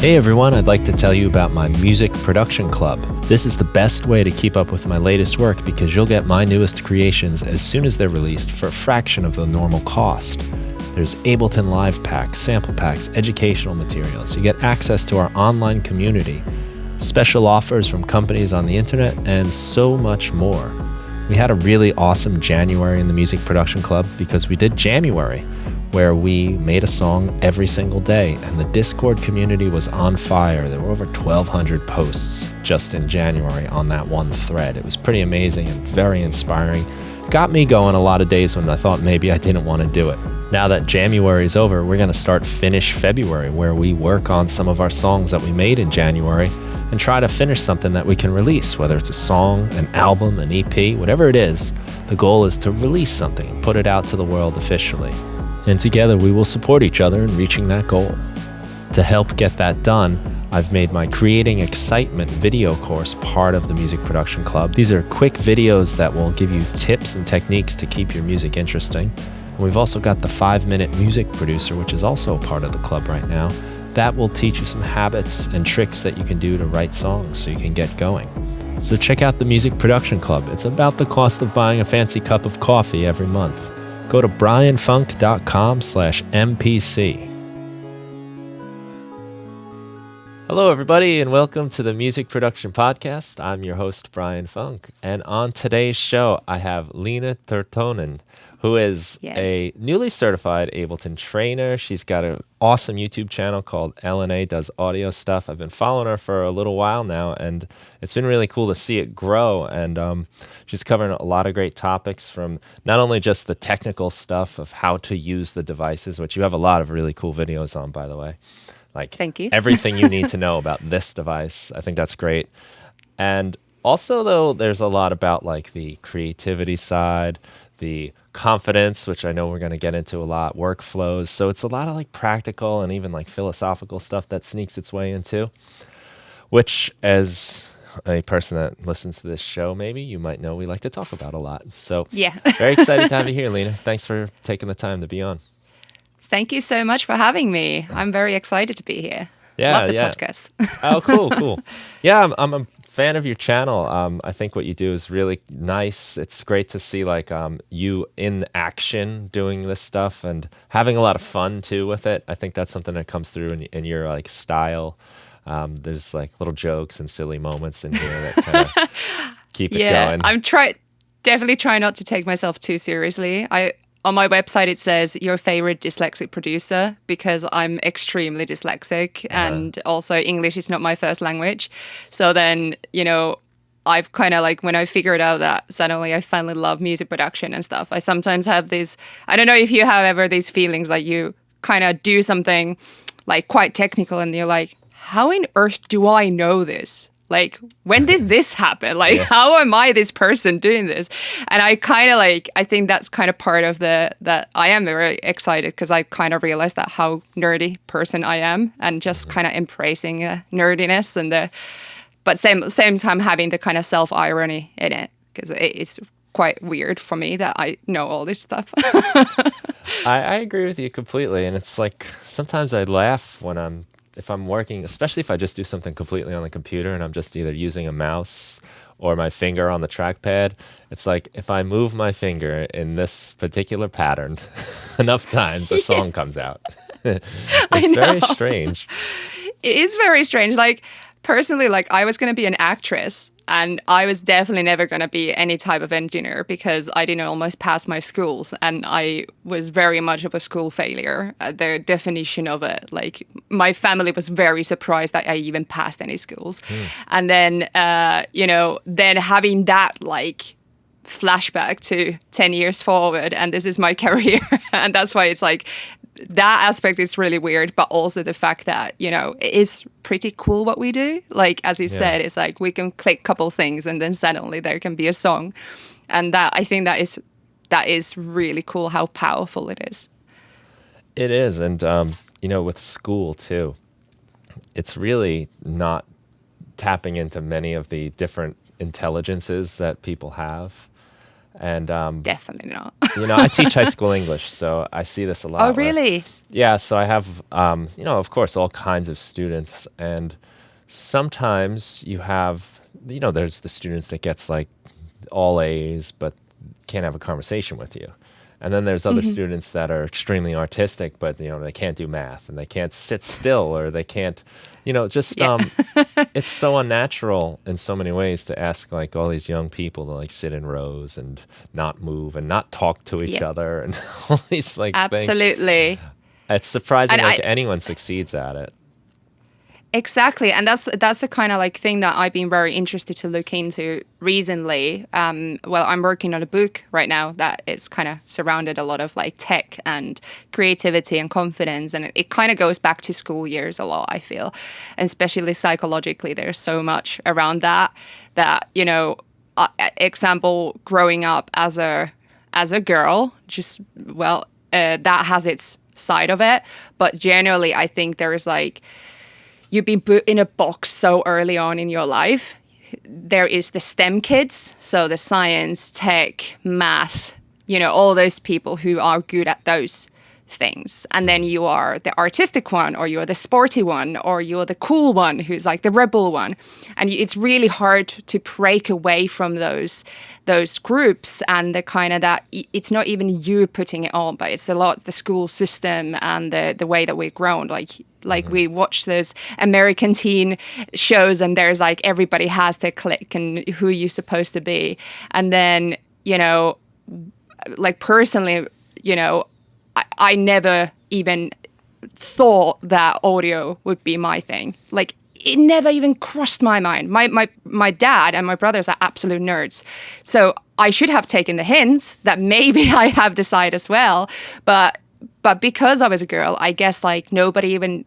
Hey everyone, I'd like to tell you about my music production club. This is the best way to keep up with my latest work because you'll get my newest creations as soon as they're released for a fraction of the normal cost. There's Ableton Live packs, sample packs, educational materials. You get access to our online community, special offers from companies on the internet, and so much more. We had a really awesome January in the Music Production Club because we did January, where we made a song every single day, and the Discord community was on fire. There were over 1,200 posts just in January on that one thread. It was pretty amazing and very inspiring. Got me going a lot of days when I thought maybe I didn't want to do it. Now that January is over, we're going to start Finish February, where we work on some of our songs that we made in January and try to finish something that we can release, whether it's a song, an album, an EP, whatever it is. The goal is to release something and put it out to the world officially. And together we will support each other in reaching that goal. To help get that done, I've made my Creating Excitement video course part of the Music Production Club. These are quick videos that will give you tips and techniques to keep your music interesting. And we've also got the 5-minute music producer, which is also a part of the club right now. That will teach you some habits and tricks that you can do to write songs so you can get going. So check out the Music Production Club. It's about the cost of buying a fancy cup of coffee every month. Go to brianfunk.com/MPC. Hello, everybody, and welcome to the Music Production Podcast. I'm your host, Brian Funk. And on today's show, I have Liina Turtonen, who is a newly certified Ableton trainer. She's got an awesome YouTube channel called LNA, does audio stuff. I've been following her for a little while now, and it's been really cool to see it grow. And she's covering a lot of great topics, from not only just the technical stuff of how to use the devices, which you have a lot of really cool videos on, by the way. Like, thank you. Everything you need to know about this device. I think that's great. And also, though, there's a lot about like the creativity side, the confidence, which I know we're going to get into a lot, workflows. So it's a lot of like practical and even like philosophical stuff that sneaks its way into, which, as a person that listens to this show, maybe you might know we like to talk about a lot. So yeah, very excited to have you here, Liina. Thanks for taking the time to be on. Thank you so much for having me. I'm very excited to be here. Love the podcast. Oh, cool. Yeah, I'm a fan of your channel. I think what you do is really nice. It's great to see like you in action doing this stuff and having a lot of fun too with it. I think that's something that comes through in your like style. There's like little jokes and silly moments in here that kind of keep it going. I'm definitely trying not to take myself too seriously. On my website, it says your favorite dyslexic producer because I'm extremely dyslexic and also English is not my first language. So then, I've kind of like, when I figured out that suddenly I finally love music production and stuff, I sometimes have these, I don't know if you have ever these feelings like you kind of do something like quite technical and you're like, how on earth do I know this? Like, when did this happen? Like, how am I this person doing this? And I kind of like, I think that's kind of part of that I am very excited because I kind of realized that how nerdy person I am and just kind of embracing nerdiness but same time having the kind of self-irony in it because it's quite weird for me that I know all this stuff. I agree with you completely. And it's like, sometimes I laugh if I'm working, especially if I just do something completely on the computer and I'm just either using a mouse or my finger on the trackpad. It's like if I move my finger in this particular pattern enough times, a song comes out. It's very strange. It is very strange. Like, personally, like I was going to be an actress and I was definitely never going to be any type of engineer because I didn't almost pass my schools and I was very much of a school failure. The definition of it, like my family was very surprised that I even passed any schools. And then, then having that like flashback to 10 years forward and this is my career. And that's why it's like, that aspect is really weird, but also the fact that, it is pretty cool what we do. Like, as you said, it's like we can click a couple things and then suddenly there can be a song. And I think that is really cool how powerful it is. It is. And, with school too, it's really not tapping into many of the different intelligences that people have. And Definitely not. I teach high school English, so I see this a lot. Oh, really? Yeah, so I have, of course, all kinds of students, and sometimes you have, there's the students that gets like all A's, but can't have a conversation with you. And then there's other students that are extremely artistic, but, they can't do math, and they can't sit still, or they can't, it's so unnatural in so many ways to ask like all these young people to like sit in rows and not move and not talk to each other and all these like things. Absolutely. It's surprising And anyone succeeds at it. Exactly, and that's the kind of like thing that I've been very interested to look into recently. I'm working on a book right now that is kind of surrounded a lot of like tech and creativity and confidence, and it kind of goes back to school years a lot, I feel, and especially psychologically. There's so much around that example, growing up as a girl, that has its side of it, but generally, I think there is like, you've been put in a box so early on in your life. There is the STEM kids, so the science, tech, math, all those people who are good at those things. And then you are the artistic one, or you're the sporty one, or you're the cool one who's like the rebel one. And it's really hard to break away from those groups, and the kind of that it's not even you putting it on, but it's a lot the school system and the way that we've grown. Like we watch those American teen shows, and there's like everybody has their clique and who you're supposed to be. And then, like personally, I never even thought that audio would be my thing. Like it never even crossed my mind. My dad and my brothers are absolute nerds. So I should have taken the hints that maybe I have the side as well. But because I was a girl, I guess like nobody even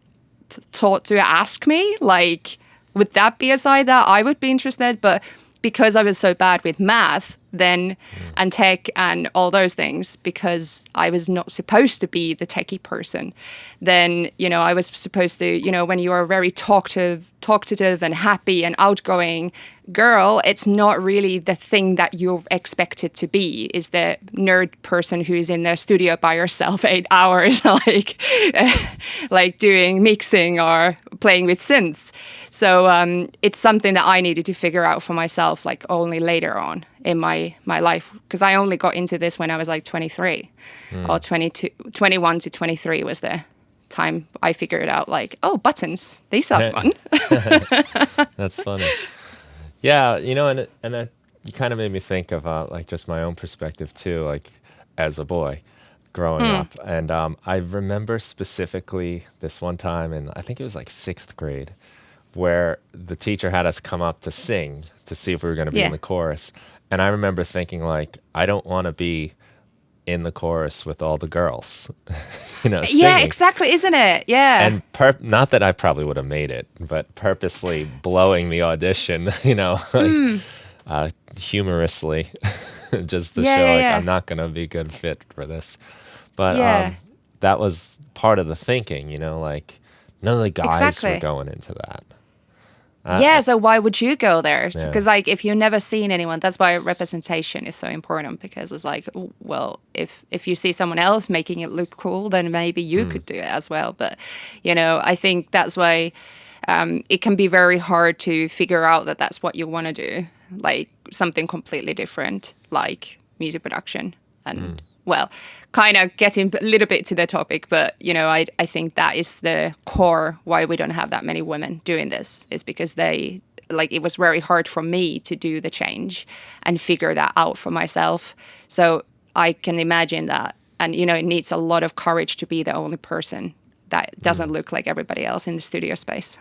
thought to ask me, like, would that be a side that I would be interested? But because I was so bad with math then and tech and all those things, because I was not supposed to be the techie person, then, I was supposed to, when you are a very talkative and happy and outgoing girl, it's not really the thing that you're expected to be, is the nerd person who is in their studio by herself 8 hours, like doing mixing or playing with synths. So it's something that I needed to figure out for myself, like only later on in my life, because I only got into this when I was like 23 or 21 to 23 was the time I figured out like, oh, buttons, these are fun. That's funny. Yeah, and you kind of made me think of like just my own perspective too, like as a boy growing up. And I remember specifically this one time in, I think it was like 6th grade, where the teacher had us come up to sing to see if we were going to be in the chorus. And I remember thinking like, I don't want to be in the chorus with all the girls, singing. Yeah, exactly, isn't it? Yeah. And not that I probably would have made it, but purposely blowing the audition, humorously, just to show like I'm not going to be a good fit for this. But that was part of the thinking, like none of the guys were going into that. So why would you go there? Because like if you've never seen anyone, that's why representation is so important, because it's like, well, if you see someone else making it look cool, then maybe you could do it as well. But I think that's why it can be very hard to figure out that that's what you want to do, like something completely different, like music production. And well, kind of getting a little bit to the topic, but I think that is the core why we don't have that many women doing this, is because it was very hard for me to do the change and figure that out for myself. So I can imagine that, and it needs a lot of courage to be the only person that doesn't look like everybody else in the studio space.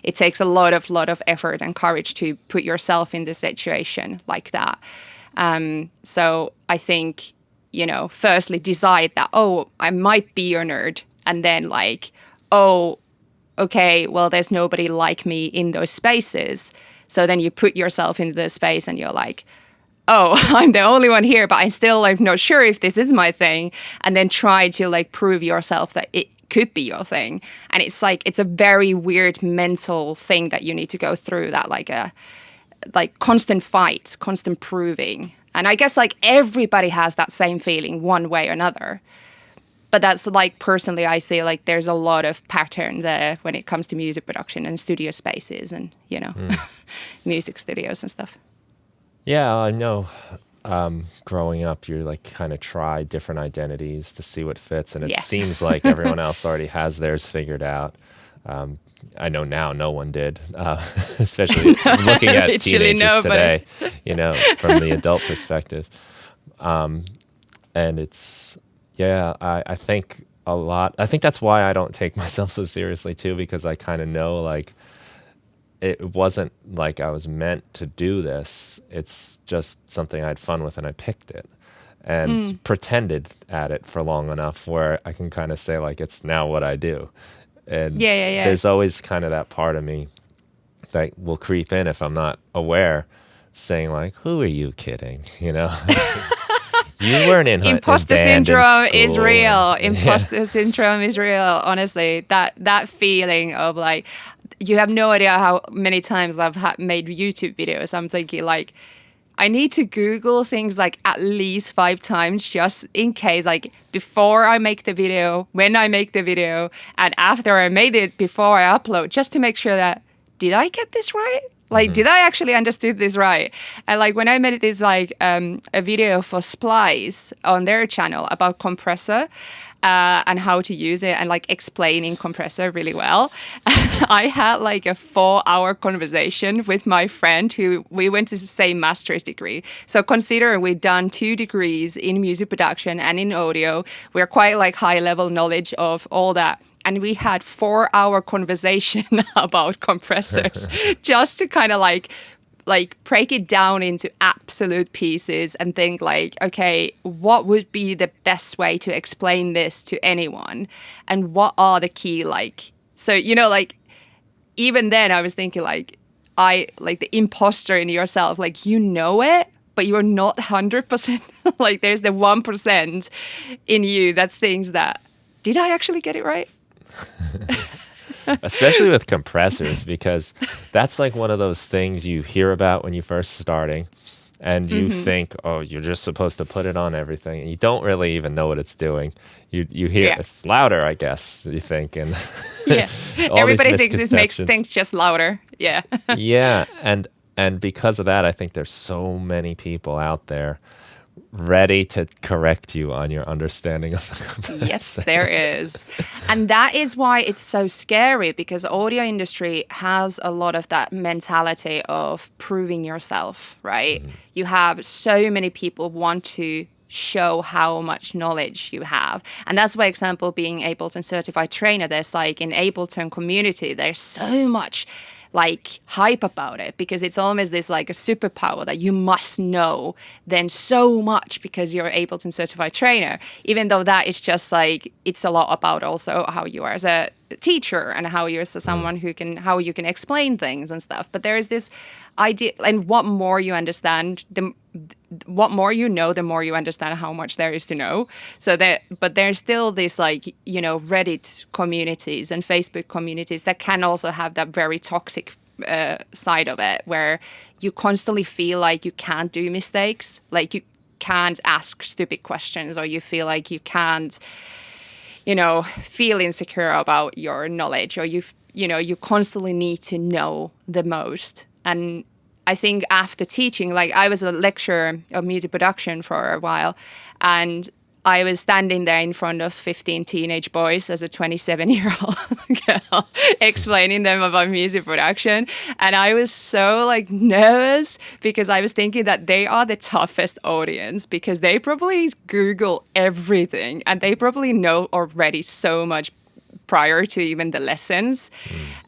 It takes a lot of effort and courage to put yourself in the situation like that. So I think, firstly decide that, oh, I might be a nerd. And then like, oh, okay, well, there's nobody like me in those spaces. So then you put yourself into the space and you're like, oh, I'm the only one here, but I'm still like not sure if this is my thing. And then try to like prove yourself that it could be your thing. And it's like, it's a very weird mental thing that you need to go through, that like constant fight, constant proving. And I guess like everybody has that same feeling one way or another. But that's like personally, I see like there's a lot of pattern there when it comes to music production and studio spaces and, music studios and stuff. Yeah, I know. Growing up, you like kind of try different identities to see what fits, and it Yeah. seems like everyone else already has theirs figured out. I know now no one did, especially looking at Literally teenagers nobody. today, from the adult perspective. And it's, I think a lot. I think that's why I don't take myself so seriously too, because I kind of know like it wasn't like I was meant to do this. It's just something I had fun with and I picked it and pretended at it for long enough where I can kind of say like it's now what I do. And Yeah. there's always kind of that part of me that will creep in if I'm not aware, saying like, "Who are you kidding?" You weren't in Imposter band in syndrome is school real. and- Imposter syndrome is real. Honestly, that feeling of like, you have no idea how many times I've made YouTube videos. I'm thinking like, I need to Google things like at least 5 times just in case, like before I make the video, when I make the video, and after I made it, before I upload, just to make sure that, did I get this right? Like, did I actually understood this right? And like when I made this like a video for Splice on their channel about compressor and how to use it and like explaining compressor really well, I had like a 4-hour conversation with my friend who we went to the same master's degree. So considering we've done 2 degrees in music production and in audio, we're quite like high level knowledge of all that. And we had 4-hour conversation about compressors just to kind of like break it down into absolute pieces and think like, okay, what would be the best way to explain this to anyone? And what are the key like, so, like even then I was thinking like, like the imposter in yourself, like, it, but you're not 100%. Like there's the 1% in you that thinks that, did I actually get it right? especially with compressors, because that's like one of those things you hear about when you're first starting and you think, oh, you're just supposed to put it on everything, and you don't really even know what it's doing. You hear it's louder, I guess, you think, and all Everybody these thinks it makes misconceptions. things just louder. Yeah, and because of that, I think there's so many people out there ready to correct you on your understanding of the compressor. Yes, there is. And that is why it's so scary, because audio industry has a lot of that mentality of proving yourself, right? You have so many people want to show how much knowledge you have. And that's why, example, being Ableton Certified Trainer, there's like in Ableton community, there's so much like hype about it, because it's almost this like a superpower that you must know then so much because you're Ableton Certified Trainer, even though that is just like, it's a lot about also how you are as a teacher and how you're as someone how you can explain things and stuff. But there is this idea, and what more you understand, what more you know, the more you understand how much there is to know. But there's still this like, Reddit communities and Facebook communities that can also have that very toxic side of it, where you constantly feel like you can't do mistakes, like you can't ask stupid questions, or you feel like you can't, feel insecure about your knowledge, or you constantly need to know the most. And I think after teaching, like I was a lecturer of music production for a while, and I was standing there in front of 15 teenage boys as a 27-year-old girl, explaining them about music production. And I was so like nervous, because I was thinking that they are the toughest audience, because they probably Google everything and they probably know already so much prior to even the lessons.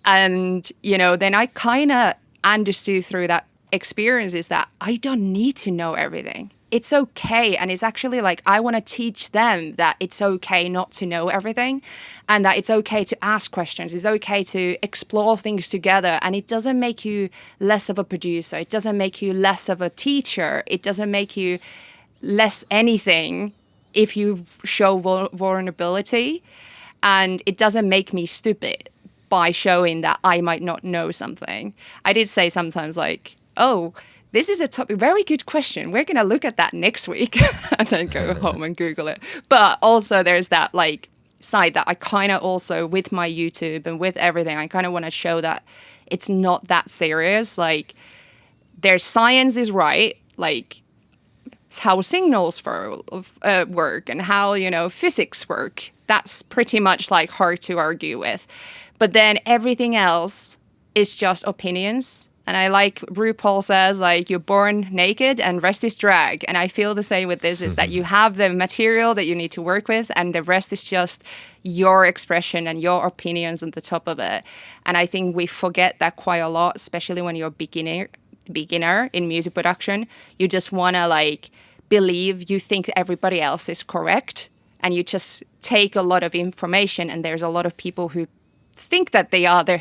And, then I kind of understood through that experience is that I don't need to know everything. It's okay. And it's actually like, I want to teach them that it's okay not to know everything, and that it's okay to ask questions. It's okay to explore things together. And it doesn't make you less of a producer. It doesn't make you less of a teacher. It doesn't make you less anything if you show vulnerability. And it doesn't make me stupid by showing that I might not know something. I did say sometimes like, oh, this is a topic, very good question. We're going to look at that next week and then go home and Google it. But also there's that like side that I kind of also with my YouTube and with everything, I kind of want to show that it's not that serious. Like their science is right. Like how signals work and how, you know, physics work. That's pretty much like hard to argue with. But then everything else is just opinions. And I like RuPaul says, like, you're born naked and rest is drag. And I feel the same with this, is that you have the material that you need to work with and the rest is just your expression and your opinions on the top of it. And I think we forget that quite a lot, especially when you're a beginner in music production. You just want to, like, believe you think everybody else is correct. And you just take a lot of information and there's a lot of people who think that they are the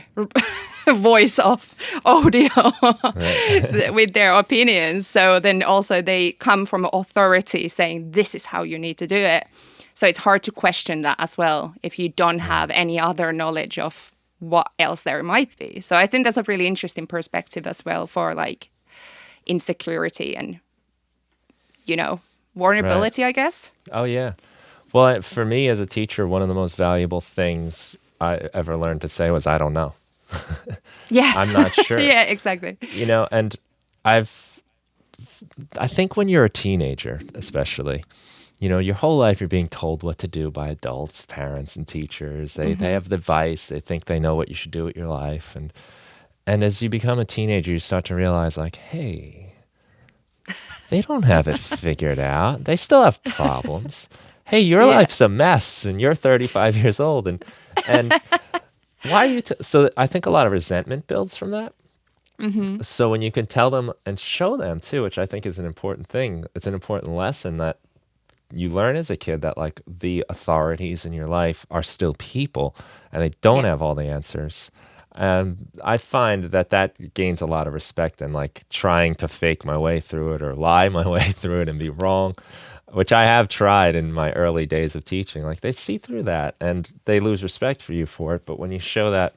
voice of audio with their opinions. So then also they come from authority saying this is how you need to do it. So it's hard to question that as well if you don't have any other knowledge of what else there might be. So I think that's a really interesting perspective as well for like insecurity and, you know, vulnerability, I guess. Oh, yeah. Well, for me as a teacher, one of the most valuable things I ever learned to say was, I don't know. Yeah. I'm not sure. Yeah, exactly. You know, and I think when you're a teenager, especially, you know, your whole life you're being told what to do by adults, parents, and teachers. They have the advice. They think they know what you should do with your life. And as you become a teenager, you start to realize, like, hey, they don't have it figured out. They still have problems. Hey, your life's a mess, and you're 35 years old, and why are you? So I think a lot of resentment builds from that. So when you can tell them and show them too, which I think is an important thing, it's an important lesson that you learn as a kid that like the authorities in your life are still people, and they don't have all the answers. And I find that gains a lot of respect and like trying to fake my way through it or lie my way through it and be wrong, which I have tried in my early days of teaching. Like they see through that and they lose respect for you for it. But when you show that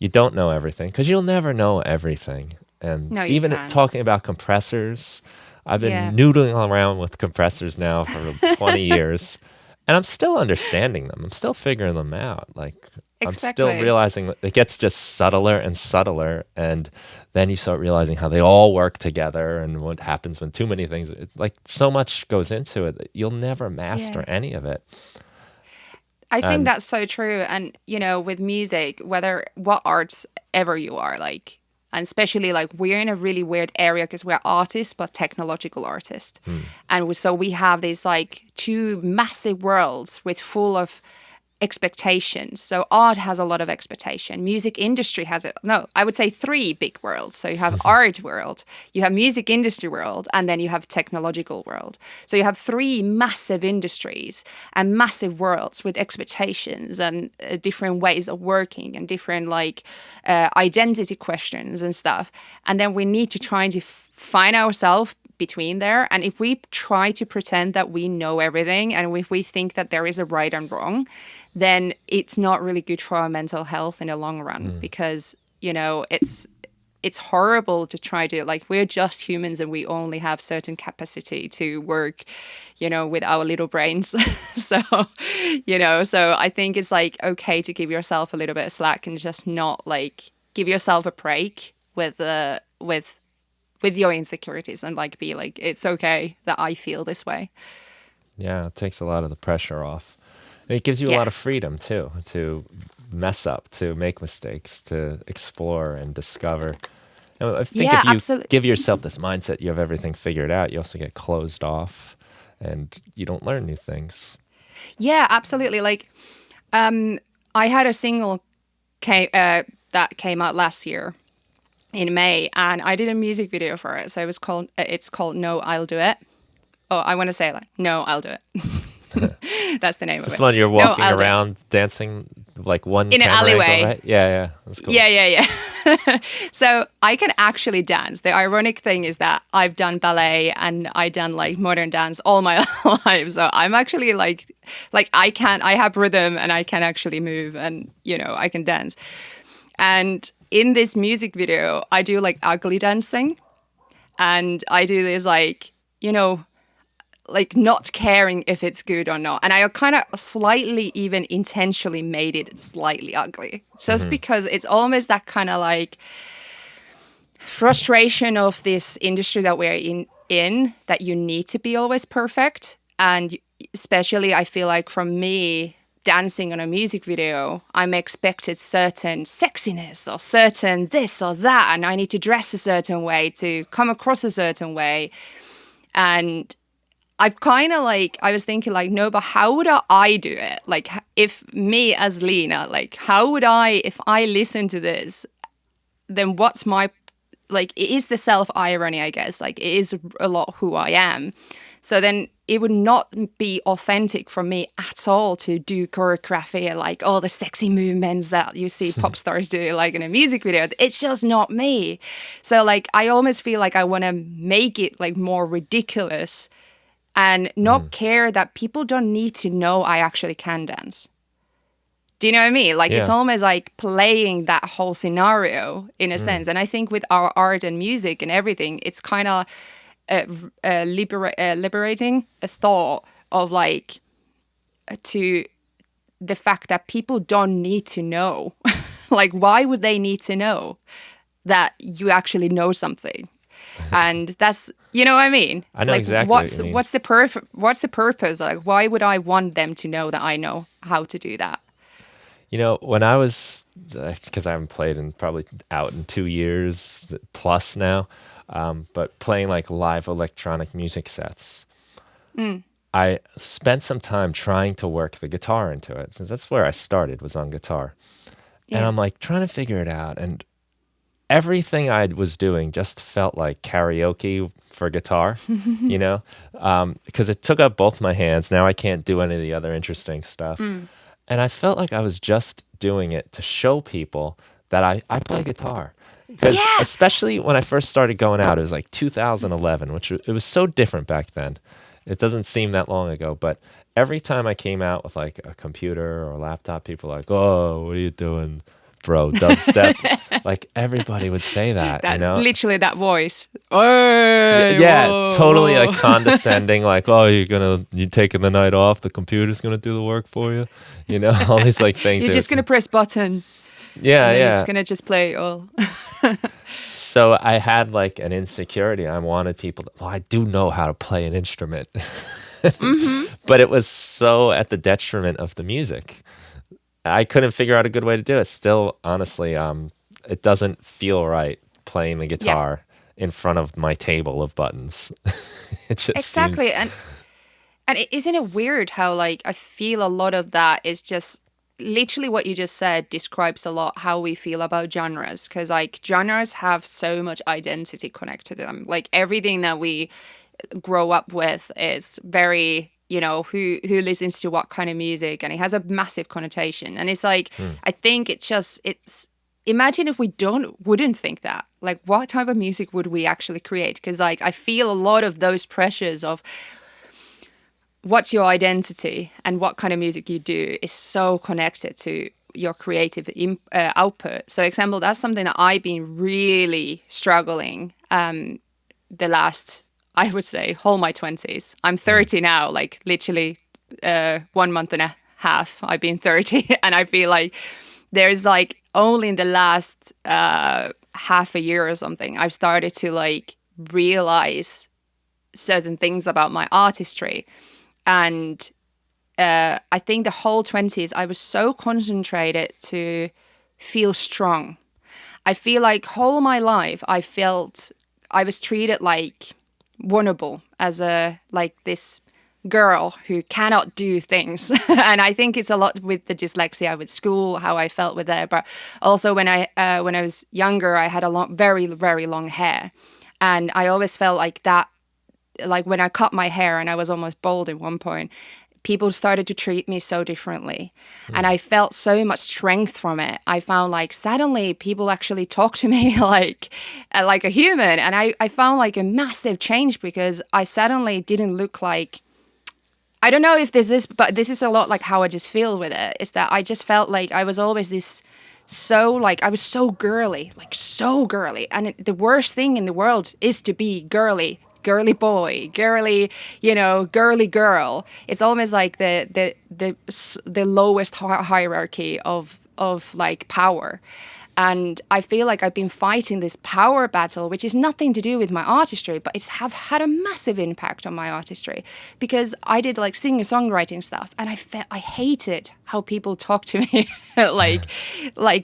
you don't know everything, because you'll never know everything. And No, you even can't. talking about compressors, I've been noodling around with compressors now for 20 years, and I'm still understanding them. I'm still figuring them out. Like I'm still Exactly. realizing that it gets just subtler and subtler, and then you start realizing how they all work together and what happens when too many things, like so much goes into it that you'll never master any of it. I think that's so true. And, you know, with music, whether what arts ever you are, like, and especially like we're in a really weird area because we're artists, but technological artists. And so we have these like two massive worlds with full of expectations. So art has a lot of expectation. Music industry has it. No, I would say three big worlds. So you have art world, you have music industry world, and then you have technological world. So you have three massive industries and massive worlds with expectations and different ways of working and different like identity questions and stuff. And then we need to try to find ourselves between there. And if we try to pretend that we know everything and if we think that there is a right and wrong, then it's not really good for our mental health in the long run because, you know, it's horrible to try to, like, we're just humans and we only have certain capacity to work, you know, with our little brains. So, you know, so I think it's like okay to give yourself a little bit of slack and just not like give yourself a break with your insecurities and like be like, it's okay that I feel this way. Yeah, it takes a lot of the pressure off. And it gives you a lot of freedom too, to mess up, to make mistakes, to explore and discover. And I think if you absolutely. give yourself this mindset, you have everything figured out, you also get closed off and you don't learn new things. Yeah, absolutely. Like, I had a single that came out last year in May, and I did a music video for it. So it's called No, I'll Do It. Oh, I want to say like, No, I'll Do It. That's the name of it. This one you're walking around dancing like one in an alleyway, angle, right? Yeah, that's cool. Yeah. So I can actually dance. The ironic thing is that I've done ballet and I've done like modern dance all my life. So I'm actually like I have rhythm and I can actually move and, you know, I can dance. And in this music video, I do like ugly dancing. and I do this like, like not caring if it's good or not. And I kind of slightly even intentionally made it slightly ugly, just because it's almost that kind of like frustration of this industry that we're in that you need to be always perfect. And especially I feel like from me dancing on a music video, I'm expected certain sexiness or certain this or that, and I need to dress a certain way to come across a certain way. And I've kind of like, I was thinking like, no, but how would I do it? Like if me as Liina, like how would I, if I listen to this, then what's my, like it is the self-irony, I guess. Like it is a lot who I am. So then it would not be authentic for me at all to do choreography and like all the sexy movements that you see pop stars do like in a music video. It's just not me. So like I almost feel like I want to make it like more ridiculous and not care that people don't need to know I actually can dance. Do you know what I mean? Like it's almost like playing that whole scenario in a sense. And I think with our art and music and everything, it's kind of liberating a thought of like to the fact that people don't need to know. Like why would they need to know that you actually know something? And that's, you know what I mean? I know like, exactly what you mean. What's the purpose? Like why would I want them to know that I know how to do that? When I was, because I haven't played in probably out in 2 years plus now, but playing like live electronic music sets, I spent some time trying to work the guitar into it. So that's where I started, was on guitar. And I'm like trying to figure it out. And everything I was doing just felt like karaoke for guitar, because it took up both my hands. Now I can't do any of the other interesting stuff. And I felt like I was just doing it to show people that I play guitar. Because especially when I first started going out, it was like 2011, which it was so different back then. It doesn't seem that long ago, but every time I came out with like a computer or a laptop, people were like, "Oh, what are you doing, bro? Dubstep." Like everybody would say that, Literally that voice. Totally like condescending, like, "Oh, you taking the night off? The computer's gonna do the work for you," all these like things. You're just gonna press button. Yeah, and then it's gonna just play all. So I had like an insecurity. I wanted people to, I do know how to play an instrument, but it was so at the detriment of the music. I couldn't figure out a good way to do it. Still, honestly, it doesn't feel right playing the guitar in front of my table of buttons. It just exactly, seems... and isn't it weird how like I feel a lot of that is just literally what you just said describes a lot how we feel about genres, because like genres have so much identity connected to them. Like everything that we grow up with is very, who listens to what kind of music, and it has a massive connotation. And it's like I think it's imagine if we wouldn't think that, like what type of music would we actually create? Because like I feel a lot of those pressures of what's your identity and what kind of music you do is so connected to your creative output. So example, that's something that I've been really struggling the last, I would say, whole my 20s. I'm 30 now, like literally 1 month and a half I've been 30. And I feel like there's like only in the last half a year or something, I've started to like realize certain things about my artistry. And I think the whole 20s, I was so concentrated to feel strong. I feel like whole my life, I felt I was treated like vulnerable as this girl who cannot do things. And I think it's a lot with the dyslexia with school, how I felt with that. But also when I was younger, I had very, very long hair. And I always felt like that. Like when I cut my hair and I was almost bald at one point, people started to treat me so differently. And I felt so much strength from it. I found like suddenly people actually talk to me like a human. And I found like a massive change because I suddenly didn't look like, I don't know if this is, but this is a lot like how I just feel with it, is that I just felt like I was always this so like I was so girly, like so girly, and the worst thing in the world is to be girly, girly boy, girly, girly girl. It's almost like the lowest hierarchy of like power. And I feel like I've been fighting this power battle, which is nothing to do with my artistry, but it's have had a massive impact on my artistry because I did like singer-songwriting stuff, and I hated how people talk to me like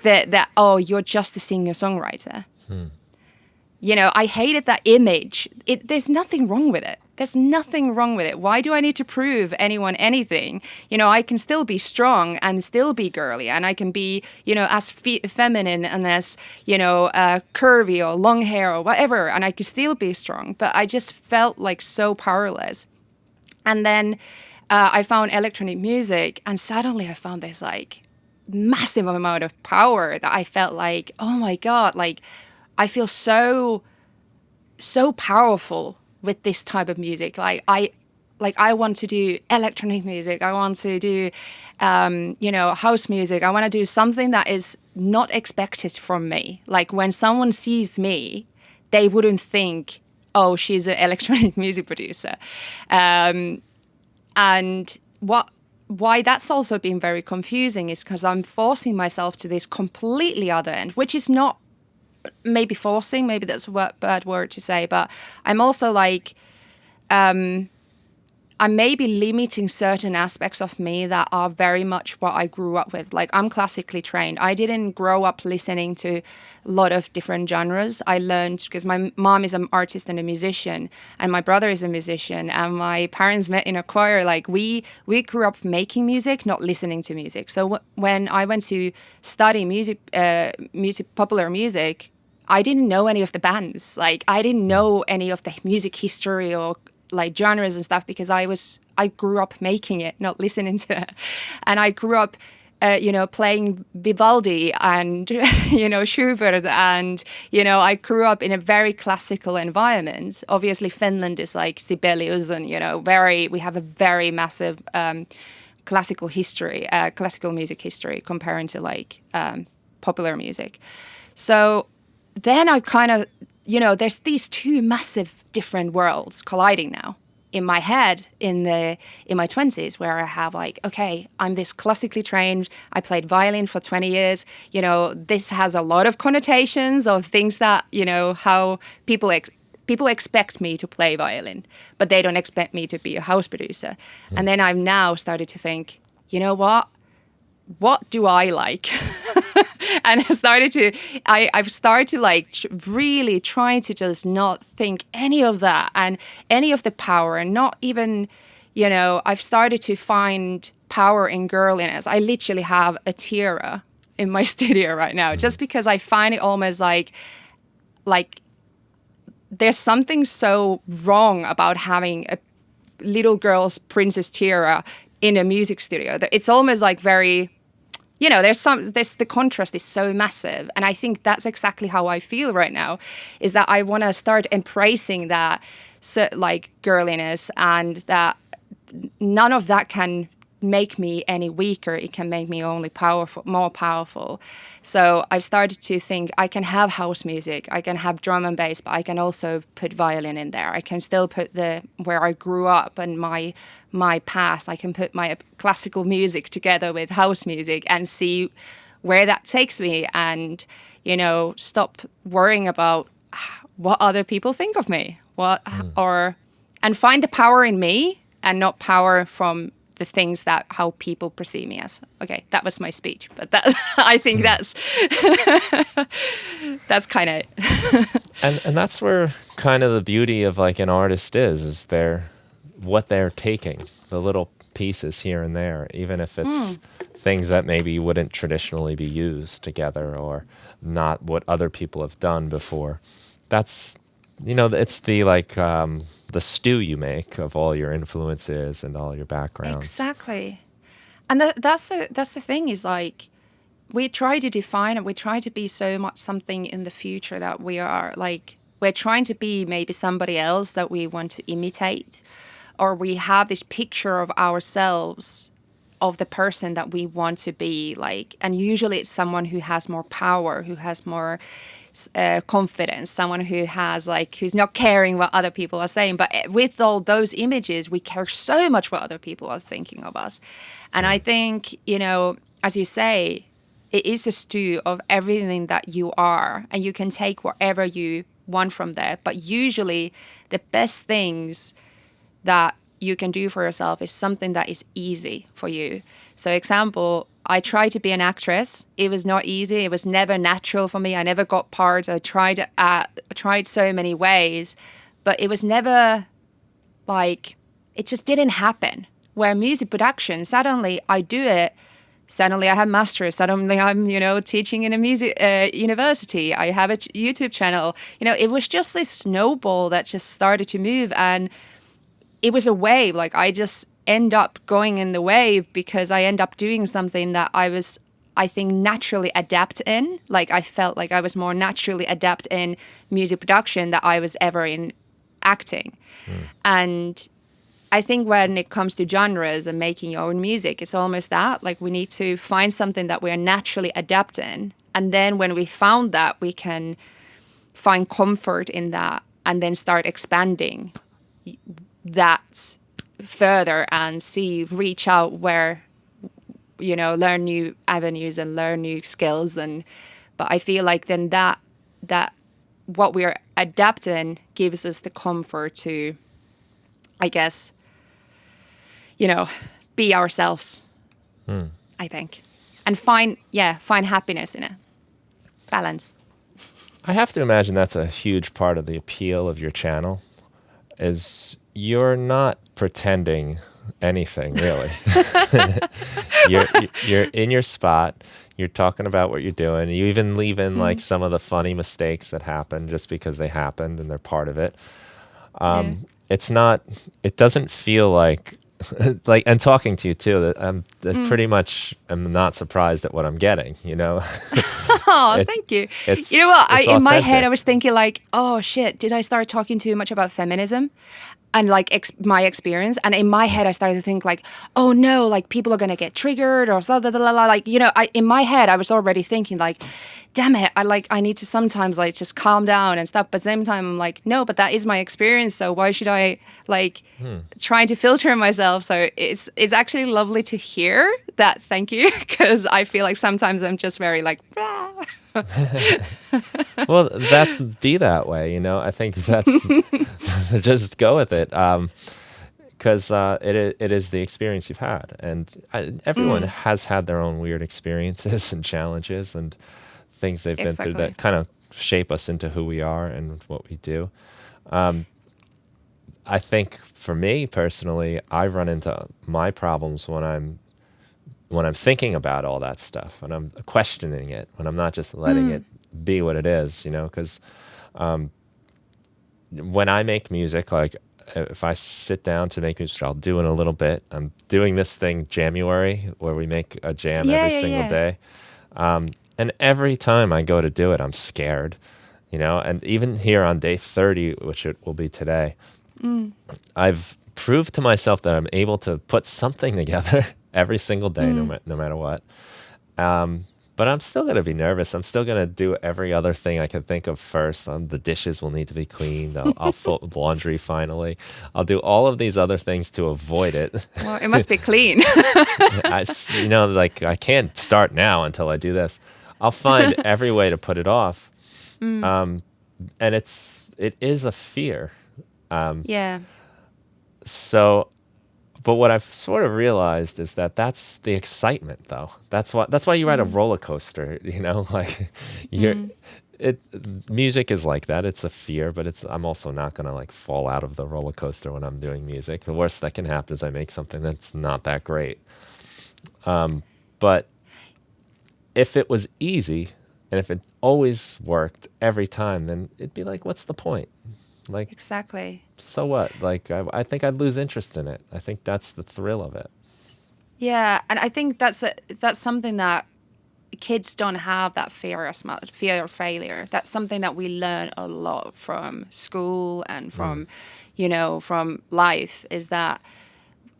that. Oh, you're just a singer-songwriter. I hated that image. There's nothing wrong with it. There's nothing wrong with it. Why do I need to prove anyone anything? I can still be strong and still be girly, and I can be, as feminine and as, curvy or long hair or whatever, and I can still be strong. But I just felt like so powerless. And then I found electronic music, and suddenly I found this like massive amount of power that I felt like, oh my God, like I feel so powerful with this type of music. I want to do electronic music. I want to do, house music. I want to do something that is not expected from me. Like when someone sees me, they wouldn't think, oh, she's an electronic music producer. And why that's also been very confusing is because I'm forcing myself to this completely other end, which is not maybe forcing, maybe that's a bad word to say, but I'm also like, I'm maybe limiting certain aspects of me that are very much what I grew up with. Like I'm classically trained. I didn't grow up listening to a lot of different genres. I learned because my mom is an artist and a musician, and my brother is a musician, and my parents met in a choir. Like we grew up making music, not listening to music. So when I went to study music, popular music, I didn't know any of the bands. Like I didn't know any of the music history or like genres and stuff because I grew up making it, not listening to it. And I grew up, playing Vivaldi and, Schubert. And, I grew up in a very classical environment. Obviously, Finland is like Sibelius and, we have a very massive classical history, classical music history comparing to like popular music. So then I kind of, there's these two massive different worlds colliding now in my head in my 20s, where I have like, okay, I'm this classically trained, I played violin for 20 years, this has a lot of connotations of things that, how people expect me to play violin, but they don't expect me to be a house producer. And then I've now started to think, you know what do I like? And I've started to like really trying to just not think any of that and any of the power, and not even, I've started to find power in girliness. I literally have a tiara in my studio right now, just because I find it almost like there's something so wrong about having a little girl's princess tiara in a music studio. It's almost like very, the contrast is so massive. And I think that's exactly how I feel right now, is that I want to start embracing that, like girliness, and that none of that can make me any weaker. It can make me only more powerful. So I've started to think I can have house music, I can have drum and bass, but I can also put violin in there. I can still put where I grew up and my past. I can put my classical music together with house music and see where that takes me, and stop worrying about what other people think of me, and find the power in me and not power from the things that how people perceive me as. Okay, that was my speech, but that I think that's kind of it. And that's where kind of the beauty of like an artist is what they're taking, the little pieces here and there, even if it's things that maybe wouldn't traditionally be used together or not what other people have done before. That's, it's the like the stew you make of all your influences and all your backgrounds. Exactly. And that's the thing, is like we try to define it. We try to be so much something in the future that we are like, we're trying to be maybe somebody else that we want to imitate, or we have this picture of ourselves of the person that we want to be like. And usually it's someone who has more power, who has more confidence, someone who has like, who's not caring what other people are saying. But with all those images, we care so much what other people are thinking of us. And I think, you know, as you say, it is a stew of everything that you are, and you can take whatever you want from there. But usually the best things that you can do for yourself is something that is easy for you. So example, I tried to be an actress. It was not easy. It was never natural for me. I never got parts. I tried so many ways, but it was never like, it just didn't happen. Where music production, suddenly I do it. Suddenly I have masters. Suddenly I'm, you know, teaching in a music university. I have a YouTube channel. You know, it was just this snowball that just started to move, and it was a wave. Like I just end up going in the wave because I end up doing something that I think, naturally adept in. Like I felt like I was more naturally adept in music production than I was ever in acting. And I think when it comes to genres and making your own music, it's almost that. Like we need to find something that we're naturally adept in. And then when we found that, we can find comfort in that and then start expanding that further and reach out where, you know, learn new avenues and learn new skills. But I feel like then that what we're adapting gives us the comfort to, I guess, you know, be ourselves, I think, and find happiness in it. Balance. I have to imagine that's a huge part of the appeal of your channel, is you're not pretending anything really. You're in your spot. You're talking about what you're doing. You even leave in like some of the funny mistakes that happen just because they happened and they're part of it. It's not. It doesn't feel like like. And talking to you too, that pretty much am not surprised at what I'm getting. You know. Oh, thank you. You know what? In my head, authentic. I was thinking like, oh shit, did I start talking too much about feminism? And like my experience, and in my head I started to think like, oh no, like people are gonna get triggered or so, like, you know, in my head I was already thinking like, damn it, I need to sometimes like just calm down and stuff. But at the same time I'm like, no, but that is my experience, so why should I like trying to filter myself? So it's actually lovely to hear that. Thank you, because I feel like sometimes I'm just very like. Well, be that way, you know. I think that's just go with it, because it is the experience you've had, and everyone has had their own weird experiences and challenges and things they've been through that kind of shape us into who we are and what we do. I think for me personally, I run into my problems when I'm thinking about all that stuff, when I'm questioning it, when I'm not just letting it be what it is, you know, because when I make music, like if I sit down to make music, I'll do it a little bit. I'm doing this thing January where we make a jam every single day. And every time I go to do it, I'm scared, you know, and even here on day 30, which it will be today, I've proved to myself that I'm able to put something together every single day, no matter what. But I'm still going to be nervous. I'm still going to do every other thing I can think of first. The dishes will need to be cleaned. I'll fold laundry finally. I'll do all of these other things to avoid it. Well, it must be clean. You know, like I can't start now until I do this. I'll find every way to put it off. And it is a fear. Yeah. So, but what I've sort of realized is that that's the excitement, though. That's why you ride a roller coaster, you know, like music is like that. It's a fear, but I'm also not going to like fall out of the roller coaster when I'm doing music. The worst that can happen is I make something that's not that great. But if it was easy and if it always worked every time, then it'd be like, what's the point? Like, exactly. So what? Like, I think I'd lose interest in it. I think that's the thrill of it. Yeah, and I think that's something that kids don't have, that fear as much, fear of failure. That's something that we learn a lot from school and from, you know, from life, is that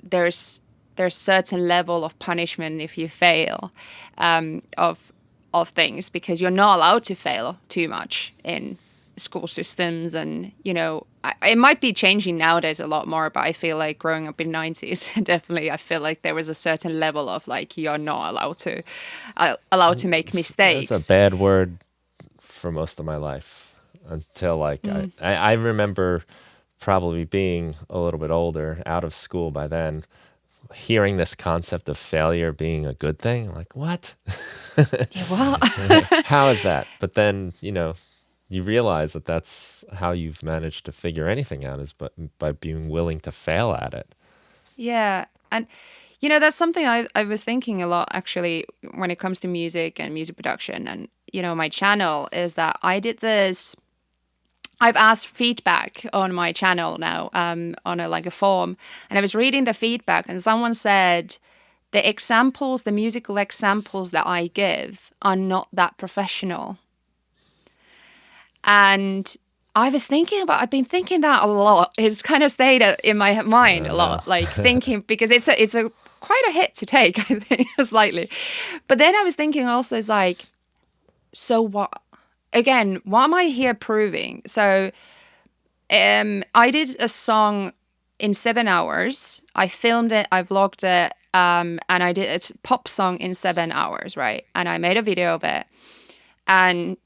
there's there's certain level of punishment if you fail, of things, because you're not allowed to fail too much in school systems. And it might be changing nowadays a lot more, but I feel like growing up in 90s, definitely I feel like there was a certain level of like you're not allowed to make mistakes. That's a bad word for most of my life until like I remember probably being a little bit older, out of school by then, hearing this concept of failure being a good thing. Like, what? Yeah, well, How is that? But then, you realize that that's how you've managed to figure anything out, is by being willing to fail at it. yeah. And that's something I was thinking a lot actually when it comes to music and music production. And my channel is that I've asked feedback on my channel now, on a form, and I was reading the feedback, and someone said the musical examples that I give are not that professional. And I've been thinking that a lot. It's kind of stayed in my mind a lot, like thinking, because it's a quite a hit to take, I think, slightly. But then I was thinking also, is like, so what? Again, what am I here proving? So I did a song in 7 hours. I filmed it, I vlogged it, and I did a pop song in 7 hours, right? And I made a video of it. And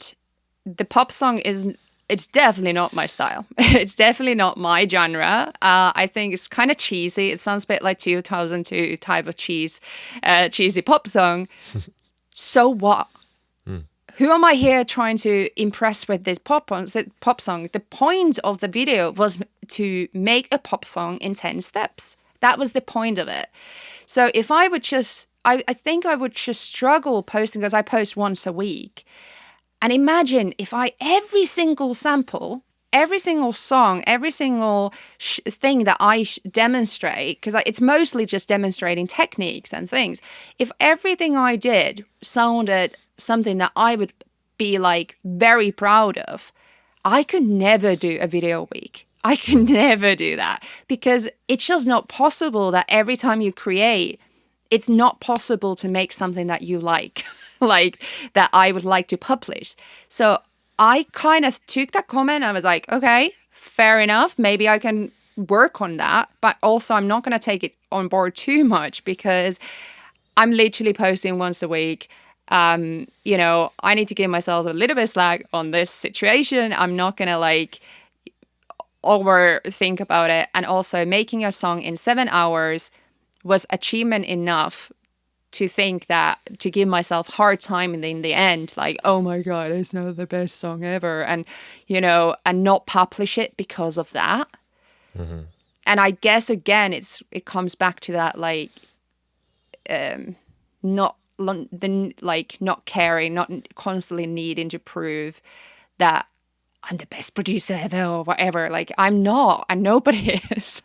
the pop song it's definitely not my style. It's definitely not my genre. I think it's kind of cheesy. It sounds a bit like 2002 type of cheesy pop song. So what? Who am I here trying to impress with this pop song? The point of the video was to make a pop song in 10 steps. That was the point of it. So if I would I think I would just struggle posting, because I post once a week. And imagine if every single sample, every single song, every single thing that I demonstrate, because it's mostly just demonstrating techniques and things. If everything I did sounded something that I would be like very proud of, I could never do a video a week. I could never do that, because it's just not possible that every time you create, it's not possible to make something that you like, like that I would like to publish. So I kind of took that comment. I was like, okay, fair enough. Maybe I can work on that. But also I'm not going to take it on board too much, because I'm literally posting once a week. I need to give myself a little bit of slack on this situation. I'm not going to like overthink about it. And also making a song in 7 hours was achievement enough to think that, to give myself hard time in the end, like, oh my God, it's not the best song ever. And, and not publish it because of that. Mm-hmm. And I guess, again, it comes back to that, like, not caring, not constantly needing to prove that I'm the best producer ever or whatever. Like, I'm not, and nobody is.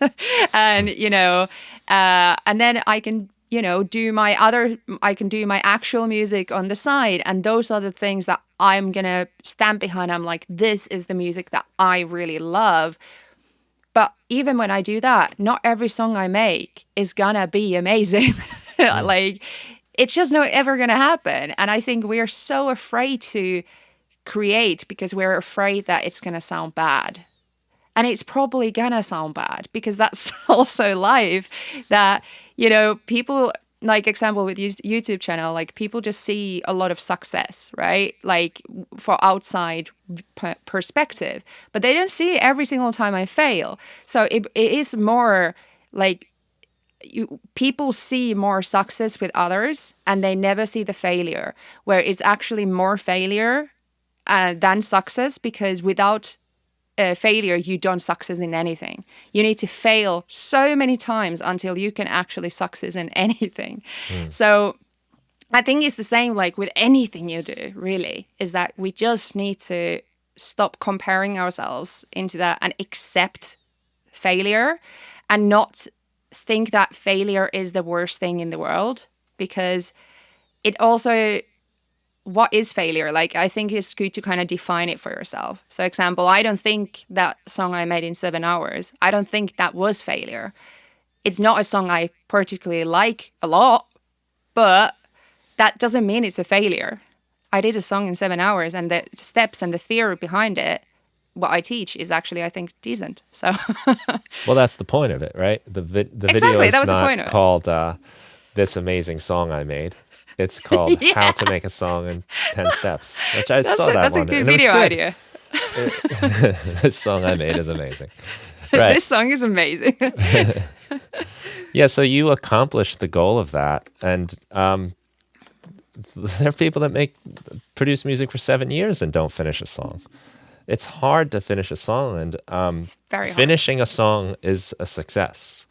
And, and then I can, do my actual music on the side. And those are the things that I'm going to stand behind. I'm like, this is the music that I really love. But even when I do that, not every song I make is going to be amazing. Like, it's just not ever going to happen. And I think we're so afraid to create because we're afraid that it's going to sound bad. And it's probably going to sound bad, because that's also life, that, people, like example with YouTube channel, like people just see a lot of success, right? Like for outside perspective, but they don't see every single time I fail. So it is more like people see more success with others and they never see the failure, where it's actually more failure than success, because without failure, you don't success in anything. You need to fail so many times until you can actually success in anything. So I think it's the same like with anything you do, really, is that we just need to stop comparing ourselves into that and accept failure, and not think that failure is the worst thing in the world, because it also, what is failure? Like, I think it's good to kind of define it for yourself. So example, I don't think that song I made in 7 hours, I don't think that was failure. it's not a song I particularly like a lot, but that doesn't mean it's a failure. I did a song in 7 hours, and the steps and the theory behind it, what I teach, is actually, I think, decent. So Well, that's the point of it, right? The video exactly, is that was the point not of it. called This Amazing Song I Made. It's called Yeah. How to Make a Song in 10 Steps, which I saw that That's a one, good and it was video good. idea. This song I made is amazing. Right. This song is amazing. Yeah, so you accomplished the goal of that. And there are people that produce music for 7 years and don't finish a song. It's hard to finish a song, and It's very hard. finishing a song is a success.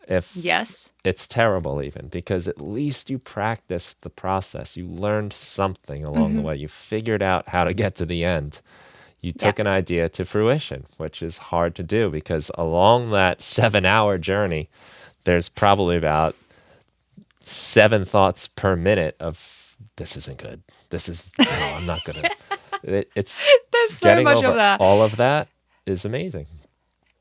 If Yes. it's terrible even, because at least you practiced the process. You learned something along the way. You figured out how to get to the end. You took an idea to fruition, which is hard to do because along that 7-hour journey, there's probably about 7 thoughts per minute of this isn't good. No, I'm not gonna. It's There's so getting much over of that. all of that is amazing.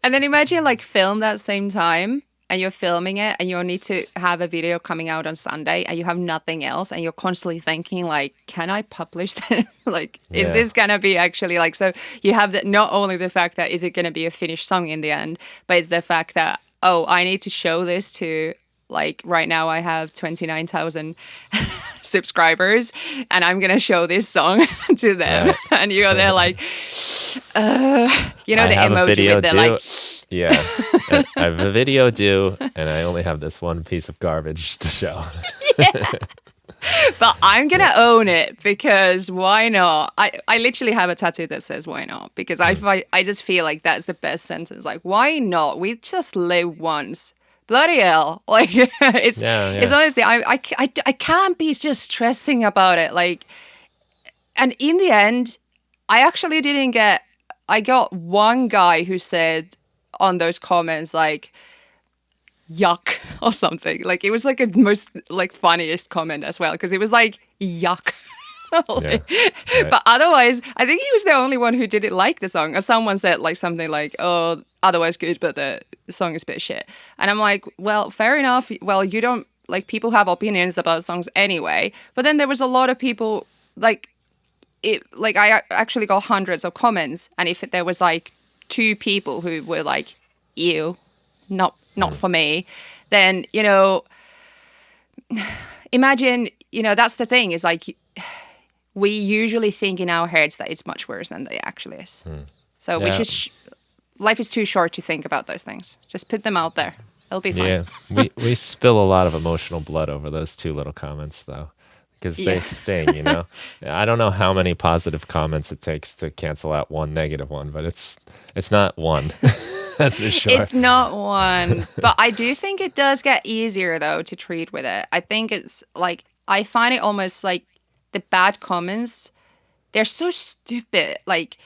And then imagine like film that same time, and you're filming it, and you need to have a video coming out on Sunday, and you have nothing else, and you're constantly thinking like, can I publish this? Like, is Yeah. this gonna be actually like? So you have that, not only the fact that is it gonna be a finished song in the end, but it's the fact that, oh, I need to show this to, like, right now I have 29,000 subscribers, and I'm gonna show this song to them. Right. And you're there like, you know, I the have a emoji video with the due. like. Yeah, I have a video due, and I only have this one piece of garbage to show. But I'm gonna own it because why not? I literally have a tattoo that says why not, because I just feel like that's the best sentence. Like, why not? We just live once. Bloody hell. Like it's Yeah. honestly I can't be just stressing about it. Like, and in the end, I got one guy who said on those comments like yuck or something. Like, it was like a most like funniest comment as well, because it was like yuck. Like, right. But otherwise, I think he was the only one who didn't like the song. Or someone said like something like, "Oh, otherwise good, but the song is a bit shit." And I'm like, well, fair enough. Well, you don't like, people have opinions about songs anyway. But then there was a lot of people like it. Like, I actually got hundreds of comments, and if there was like 2 people who were like, "Ew, not for me," then, you know, imagine, you know, that's the thing, is like, we usually think in our heads that it's much worse than it actually is. So we Yeah. just, life is too short to think about those things. Just put them out there. It'll be fine. Yeah, we spill a lot of emotional blood over those 2 little comments, though, because they Yeah. sting, you know? I don't know how many positive comments it takes to cancel out one negative one, but it's not one. That's for sure. It's not one. But I do think it does get easier, though, to treat with it. I think it's like, I find it almost like the bad comments, they're so stupid. Like,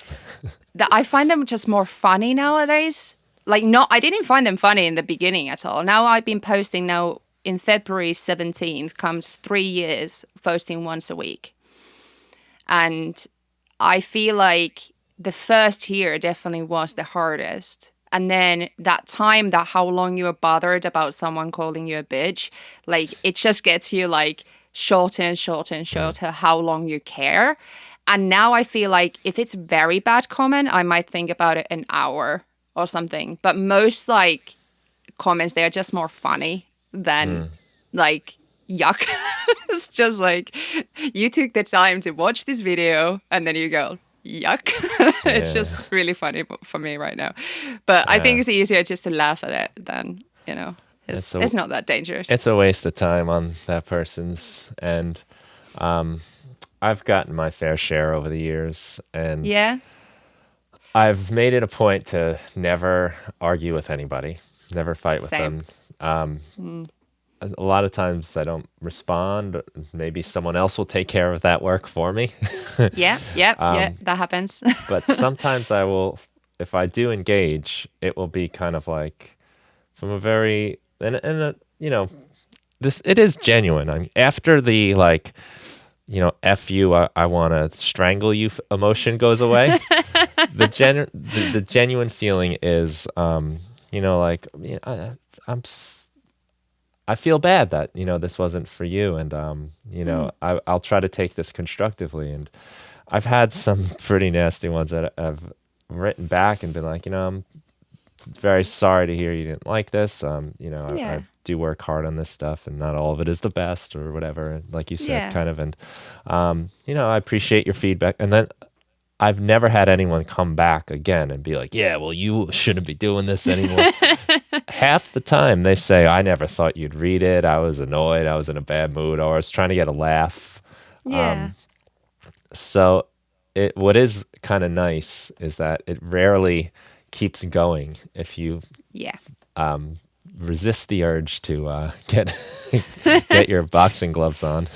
that I find them just more funny nowadays. Like, I didn't find them funny in the beginning at all. Now I've been posting now, in February 17th comes 3 years posting once a week. And I feel like the first year definitely was the hardest. And then that time, that how long you were bothered about someone calling you a bitch, like, it just gets you like shorter and shorter and shorter how long you care. And now I feel like if it's very bad comment, I might think about it an hour or something. But most like comments, they are just more funny than like yuck. It's just like, you took the time to watch this video and then you go, yuck. It's just really funny for me right now. But I think it's easier just to laugh at it than, you know, it's not that dangerous. It's a waste of time on that person's, and I've gotten my fair share over the years, and Yeah. I've made it a point to never argue with anybody, never fight with Same. them. A lot of times I don't respond. Maybe someone else will take care of that work for me. Yeah, that happens. But sometimes I will, if I do engage, it will be kind of like from a very, you know, it is genuine. After the like, you know, F you, I want to strangle you emotion goes away. The genuine feeling is, you like, I feel bad that, this wasn't for you. And, I'll try to take this constructively. And I've had some pretty nasty ones that I've written back and been like, I'm very sorry to hear you didn't like this. I Yeah. do work hard on this stuff, and not all of it is the best or whatever, like you said, Yeah. kind of. And, I appreciate your feedback. And then I've never had anyone come back again and be like, yeah, well, you shouldn't be doing this anymore. Half the time they say, I never thought you'd read it. I was annoyed. I was in a bad mood, or I was trying to get a laugh. Yeah. So what is kind of nice is that it rarely keeps going if you Yeah. resist the urge to get your boxing gloves on,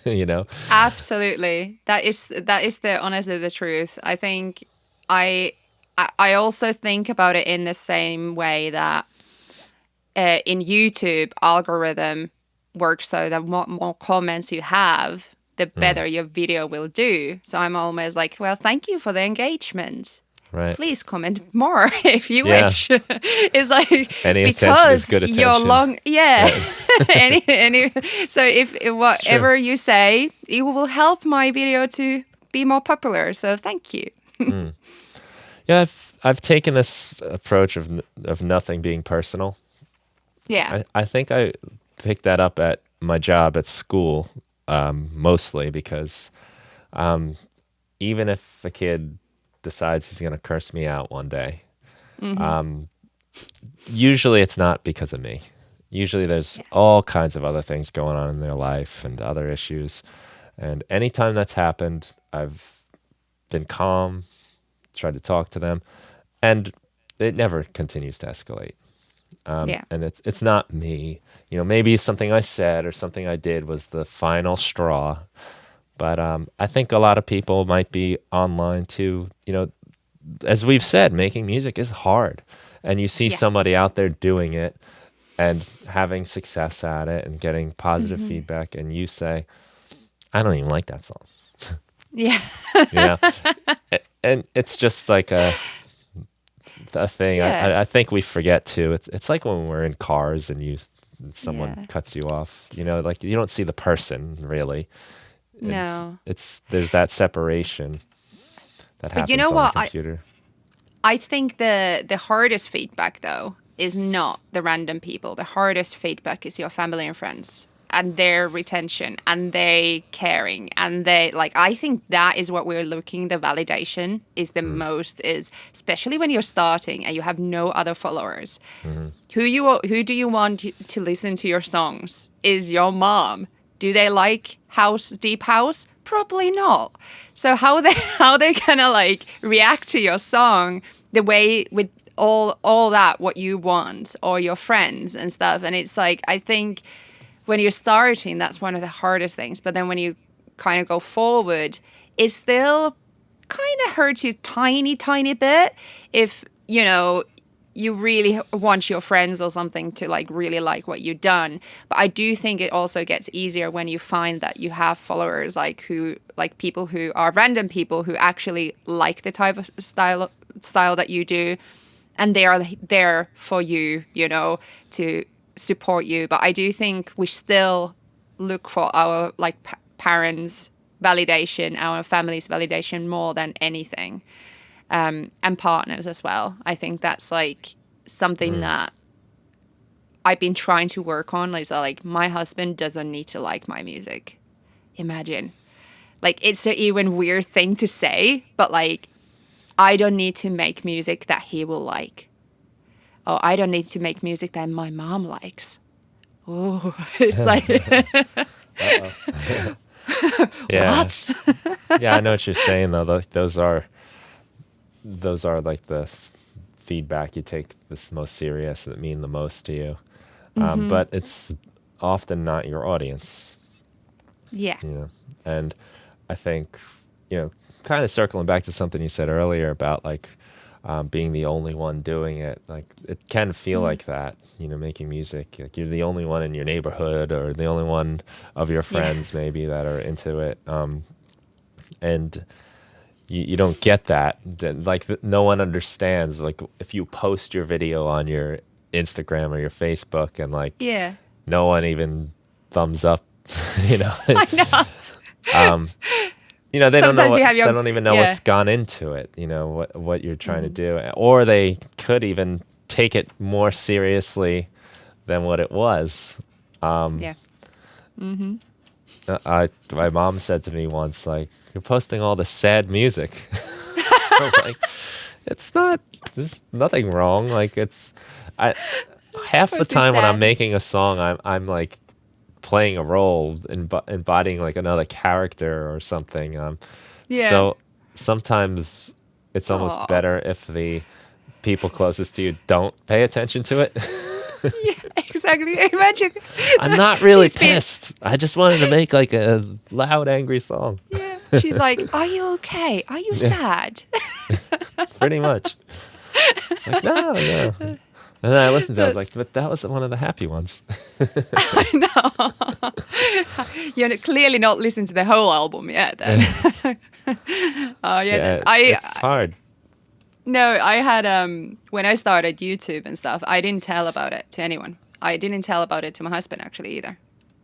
you know? Absolutely. That is the honestly the truth. I think I I also think about it in the same way that in YouTube algorithm works so that more comments you have, the better your video will do. So I'm almost like, well, thank you for the engagement. Right. Please comment more if you Yeah. wish. It's like Any attention is because good you're attention. long, yeah. any so if whatever you say, it will help my video to be more popular. So thank you. Yeah, I've taken this approach of nothing being personal. Yeah. I think I picked that up at my job at school, mostly because even if a kid decides he's going to curse me out one day, usually it's not because of me. Usually there's all kinds of other things going on in their life and other issues. And anytime that's happened, I've been calm, tried to talk to them, and it never continues to escalate. Yeah. And it's not me. Maybe something I said or something I did was the final straw. But I think a lot of people might be online too. As we've said, making music is hard. And you see Yeah. somebody out there doing it and having success at it and getting positive feedback, and you say, I don't even like that song. Yeah. And it's just like a thing. Yeah. I think we forget too. It's like when we're in cars and someone Yeah. cuts you off. Like you don't see the person really. No. There's that separation that But you happens know on what? the computer. I think the hardest feedback though is not the random people. The hardest feedback is your family and friends and their retention and they caring and they like I think that is what we're looking the validation is the most is especially when you're starting and you have no other followers. Who do you want to listen to your songs? Is your mom? Do they like deep house? Probably not. So how they kind of like react to your song the way with all that what you want or your friends and stuff. And it's like I think when you're starting, that's one of the hardest things. But then when you kind of go forward, it still kind of hurts you tiny bit if you really want your friends or something to like really like what you've done. But I do think it also gets easier when you find that you have followers like people who are random people who actually like the type of style that you do, and they are there for you, to support you. But I do think we still look for our like parents' validation, our family's validation more than anything. And partners as well. I think that's like something that I've been trying to work on. Like my husband doesn't need to like my music. Imagine. Like it's an even weird thing to say, but like I don't need to make music that he will like. Oh, I don't need to make music that my mom likes. Oh, it's like Yeah. what? Yeah, I know what you're saying though. Those are like the feedback you take this most serious that mean the most to you. But it's often not your audience, Yeah. And I think, kind of circling back to something you said earlier about like being the only one doing it, like it can feel like that, making music, like you're the only one in your neighborhood or the only one of your friends maybe that are into it. And you don't get that. Like no one understands. Like if you post your video on your Instagram or your Facebook, and like Yeah. no one even thumbs up, you know. I know. You know, Sometimes you have they your don't even know yeah. what's gone into it, you know, what you're trying to do, or they could even take it more seriously than what it was. Yeah. My mom said to me once, like, you're posting all the sad music. I was like, it's not, there's nothing wrong. Like, I, half the Mostly time when I'm sad. making a song, I'm like playing a role, embodying like another character or something. Yeah. So sometimes it's almost Oh. better if the people closest to you don't pay attention to it. Yeah, exactly. Imagine I'm not really she's been pissed. I just wanted to make like a loud, angry song. yeah. She's like, "Are you okay? Are you Yeah, sad?" pretty much. It's like, no, no. And then I listened to it, I was like, That's but that was one of the happy ones. I know. You're clearly not listening to the whole album yet then. Oh yeah, Yeah, I it's hard. no, I had when I started YouTube and stuff, I didn't tell about it to anyone. I didn't tell about it to my husband actually either.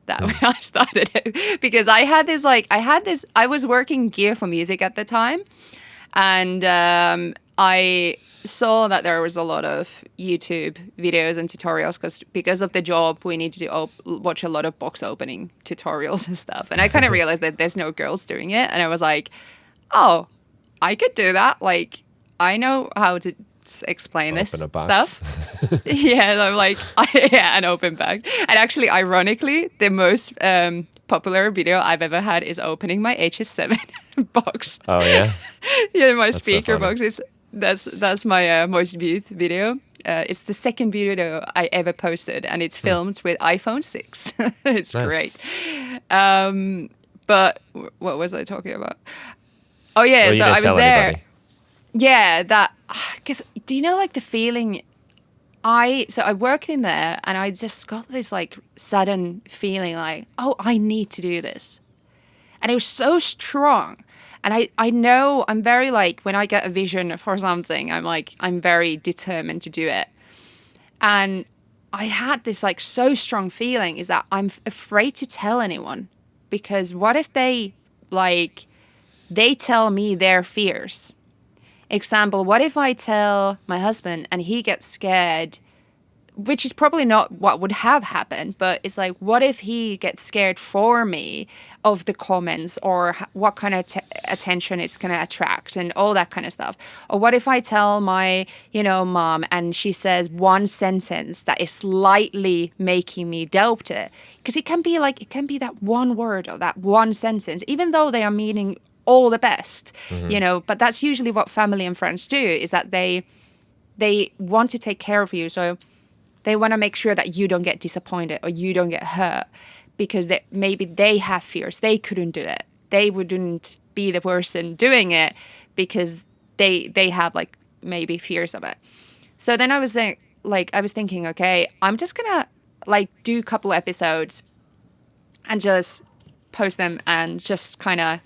That way I started it because I was working gear for music at the time, and I saw that there was a lot of YouTube videos and tutorials because of the job we needed to watch a lot of box opening tutorials and stuff, and I kind of realized that there's no girls doing it, and I was like, oh, I could do that. Like, I know how to explain this Open a box. stuff. Yeah, and I'm like, yeah, an open bag. And actually, ironically, the most popular video I've ever had is opening my HS7 box. Oh, yeah? Yeah, my That's so speaker funny. box is that's my most viewed video. It's the second video I ever posted, and it's filmed with iPhone 6. It's Nice. great. But what was I talking about? Oh yeah, Well, you so didn't I was tell there. anybody. Yeah, that because do you know like the feeling? I worked in there, and I just got this like sudden feeling like, oh, I need to do this, and it was so strong. And I know I'm very like when I get a vision for something, I'm very determined to do it. And I had this like so strong feeling is that I'm afraid to tell anyone because what if they tell me their fears? Example, what if I tell my husband and he gets scared, which is probably not what would have happened, but it's like, what if he gets scared for me of the comments or what kind of attention it's going to attract and all that kind of stuff? Or what if I tell my, mom and she says one sentence that is slightly making me doubt it? Because it can be that one word or that one sentence, even though they are meaning all the best, but that's usually what family and friends do is that they want to take care of you. So they want to make sure that you don't get disappointed or you don't get hurt because maybe they have fears. They couldn't do it. They wouldn't be the person doing it because they have like maybe fears of it. So then I was thinking, okay, I'm just gonna like do a couple episodes and just post them and just kind of.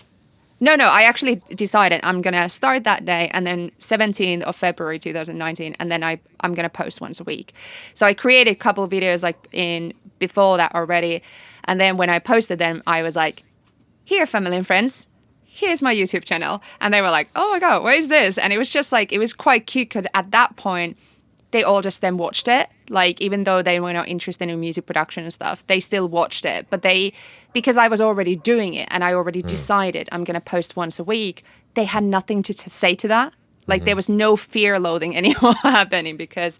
No, I actually decided I'm going to start that day and then 17th of February 2019 and then I'm going to post once a week. So I created a couple of videos like before that already. And then when I posted them, I was like, here, family and friends, here's my YouTube channel. And they were like, oh my God, what is this? And it was just like, it was quite cute because at that point, they all just then watched it. Like, even though they were not interested in music production and stuff, they still watched it. But because I was already doing it and I already decided I'm going to post once a week, they had nothing to say to that. Like, there was no fear loathing anymore happening because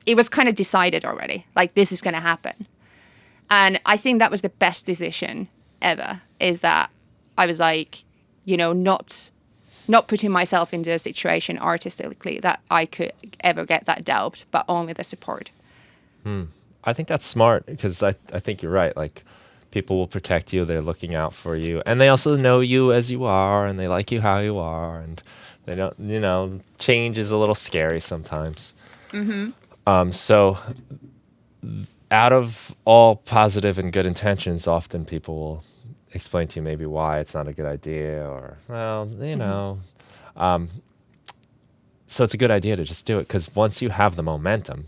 it was kind of decided already. Like, this is going to happen. And I think that was the best decision ever, is that I was like, not putting myself into a situation artistically that I could ever get that doubt, but only the support. I think that's smart because I think you're right. Like, people will protect you. They're looking out for you. And they also know you as you are, and they like you how you are. And they don't, change is a little scary sometimes. So out of all positive and good intentions, often people will explain to you maybe why it's not a good idea or, well, so it's a good idea to just do it, because once you have the momentum,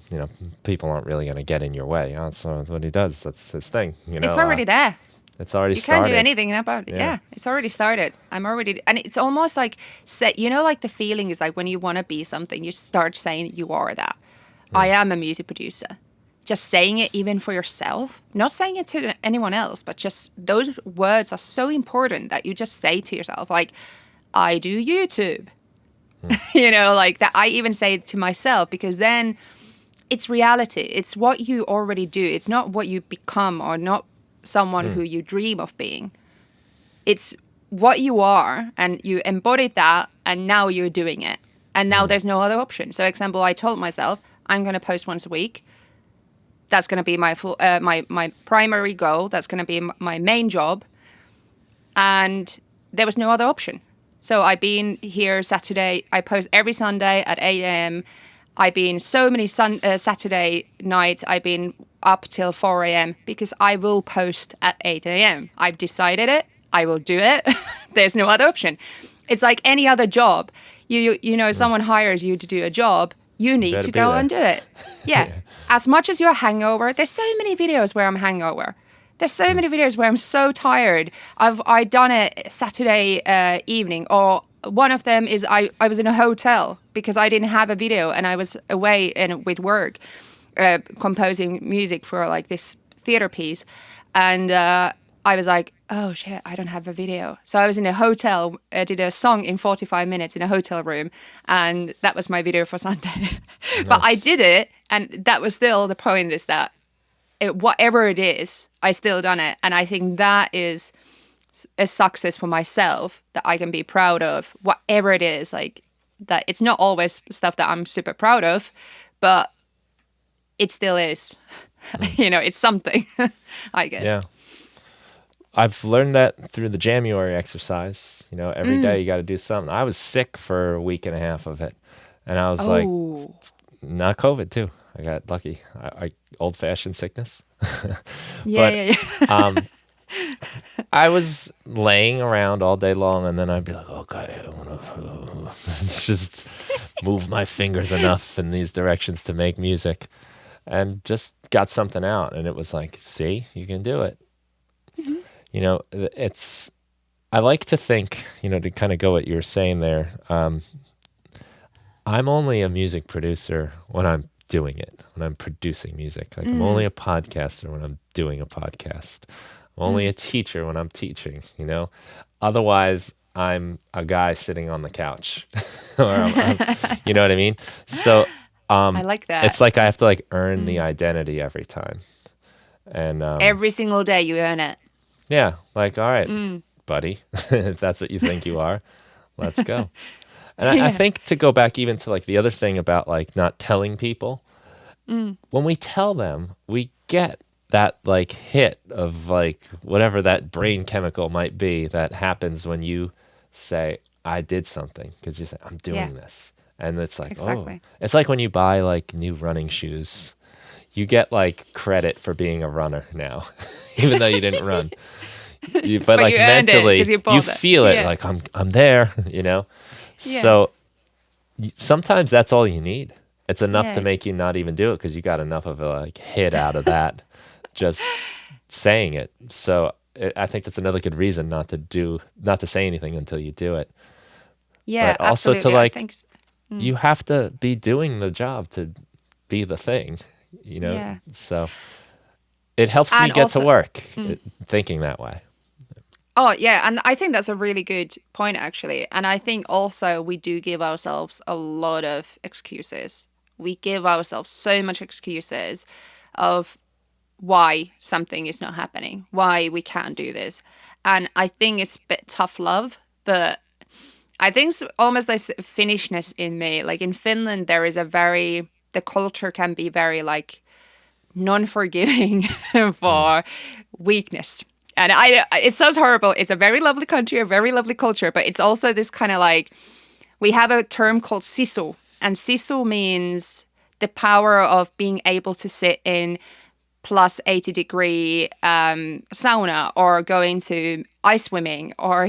people aren't really going to get in your way. So what he does, that's his thing. It's already there. It's already You started. can't do anything about it. Yeah, it's already started. And it's almost like, like the feeling is like when you want to be something, you start saying you are that. I am a music producer. Just saying it even for yourself, not saying it to anyone else, but just those words are so important that you just say to yourself, like, I do YouTube. Like that. I even say it to myself, because then it's reality. It's what you already do. It's not what you become or not someone who you dream of being. It's what you are, and you embodied that, and now you're doing it. And now there's no other option. So, example, I told myself I'm going to post once a week. That's going to be my full, my primary goal. That's going to be my main job. And there was no other option. So I've been here Saturday. I post every Sunday at 8 a.m. I've been so many Saturday nights. I've been up till 4 a.m. because I will post at 8 a.m. I've decided it. I will do it. There's no other option. It's like any other job. Someone hires you to do a job. You need to go and do it. Yeah. As much as you're hangover, there's so many videos where I'm hangover. There's so many videos where I'm so tired. I done it Saturday evening, or one of them is I was in a hotel because I didn't have a video and I was away with work composing music for like this theater piece. And I was like, oh shit, I don't have a video. So I was in a hotel, did a song in 45 minutes in a hotel room, and that was my video for Sunday. But I did it, and that was still the point, is that whatever it is, I still done it. And I think that is a success for myself that I can be proud of, whatever it is. Like, that it's not always stuff that I'm super proud of, but it still is. It's something, I guess. Yeah. I've learned that through the January exercise. Every day you got to do something. I was sick for a week and a half of it. And I was like, not COVID too. I got lucky. I old-fashioned sickness. Yeah. I was laying around all day long, and then I'd be like, okay, I want to just move my fingers enough in these directions to make music, and just got something out. And it was like, see, you can do it. Mm-hmm. I like to think, to kind of go what you were saying there, I'm only a music producer when I'm doing it, when I'm producing music. Like, I'm only a podcaster when I'm doing a podcast. I'm only a teacher when I'm teaching, Otherwise, I'm a guy sitting on the couch. Or you know what I mean? So I like that. It's like I have to like earn the identity every time. And every single day you earn it. Yeah, like, all right, buddy, if that's what you think you are, let's go. And I think, to go back even to like the other thing about like not telling people, when we tell them, we get that like hit of like whatever that brain chemical might be that happens when you say, I did something, because you say, I'm doing this. And it's like, exactly. It's like when you buy like new running shoes. You get like credit for being a runner now, even though you didn't run. But like mentally, you feel it. Like I'm there, Yeah. So sometimes that's all you need. It's enough to make you not even do it, because you got enough of a like hit out of that, just saying it. So I think that's another good reason not to say anything until you do it. Yeah, but also absolutely. to like, you have to be doing the job to be the thing. So it helps me get to work thinking that way. Oh, yeah. And I think that's a really good point, actually. And I think also we do give ourselves a lot of excuses. We give ourselves so much excuses of why something is not happening, why we can't do this. And I think it's a bit tough love, but I think it's almost this Finnishness in me. Like, in Finland, the culture can be very like non-forgiving for weakness. And it sounds horrible. It's a very lovely country, a very lovely culture, but it's also this kind of like, we have a term called sisu, and sisu means the power of being able to sit in plus 80-degree sauna, or going to ice swimming, or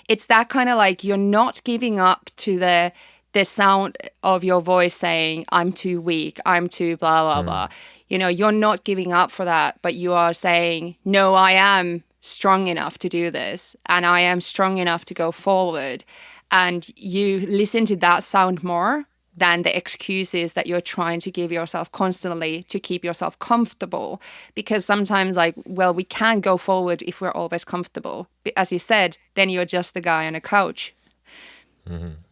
it's that kind of like, you're not giving up to the the sound of your voice saying, I'm too weak, I'm too blah, blah, blah. You know, you're not giving up for that, but you are saying, no, I am strong enough to do this, and I am strong enough to go forward. And you listen to that sound more than the excuses that you're trying to give yourself constantly to keep yourself comfortable. Because sometimes, like, well, we can't go forward if we're always comfortable. As you said, then you're just the guy on a couch.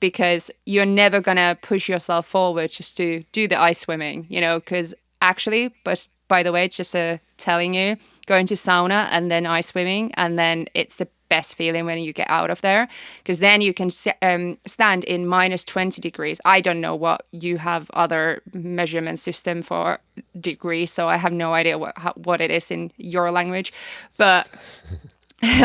Because you're never going to push yourself forward just to do the ice swimming, you know, because actually, but by the way, just telling you, going to sauna and then ice swimming, and then it's the best feeling when you get out of there, because then you can stand in -20 degrees. I don't know what you have other measurement system for degrees, so I have no idea what it is in your language, but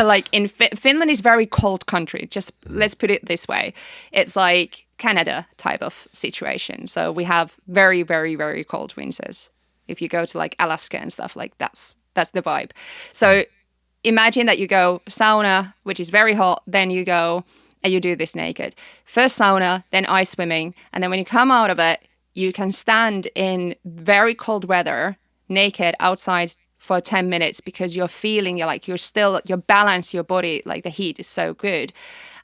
like in Finland is very cold country. Just let's put it this way. It's like Canada type of situation. So we have very, very, very cold winters. If you go to like Alaska and stuff, like that's the vibe. So imagine that you go sauna, which is very hot, then you go and you do this naked. First sauna, then ice swimming. And then when you come out of it, you can stand in very cold weather, naked outside for 10 minutes, because you're feeling, you balance your body, like the heat is so good.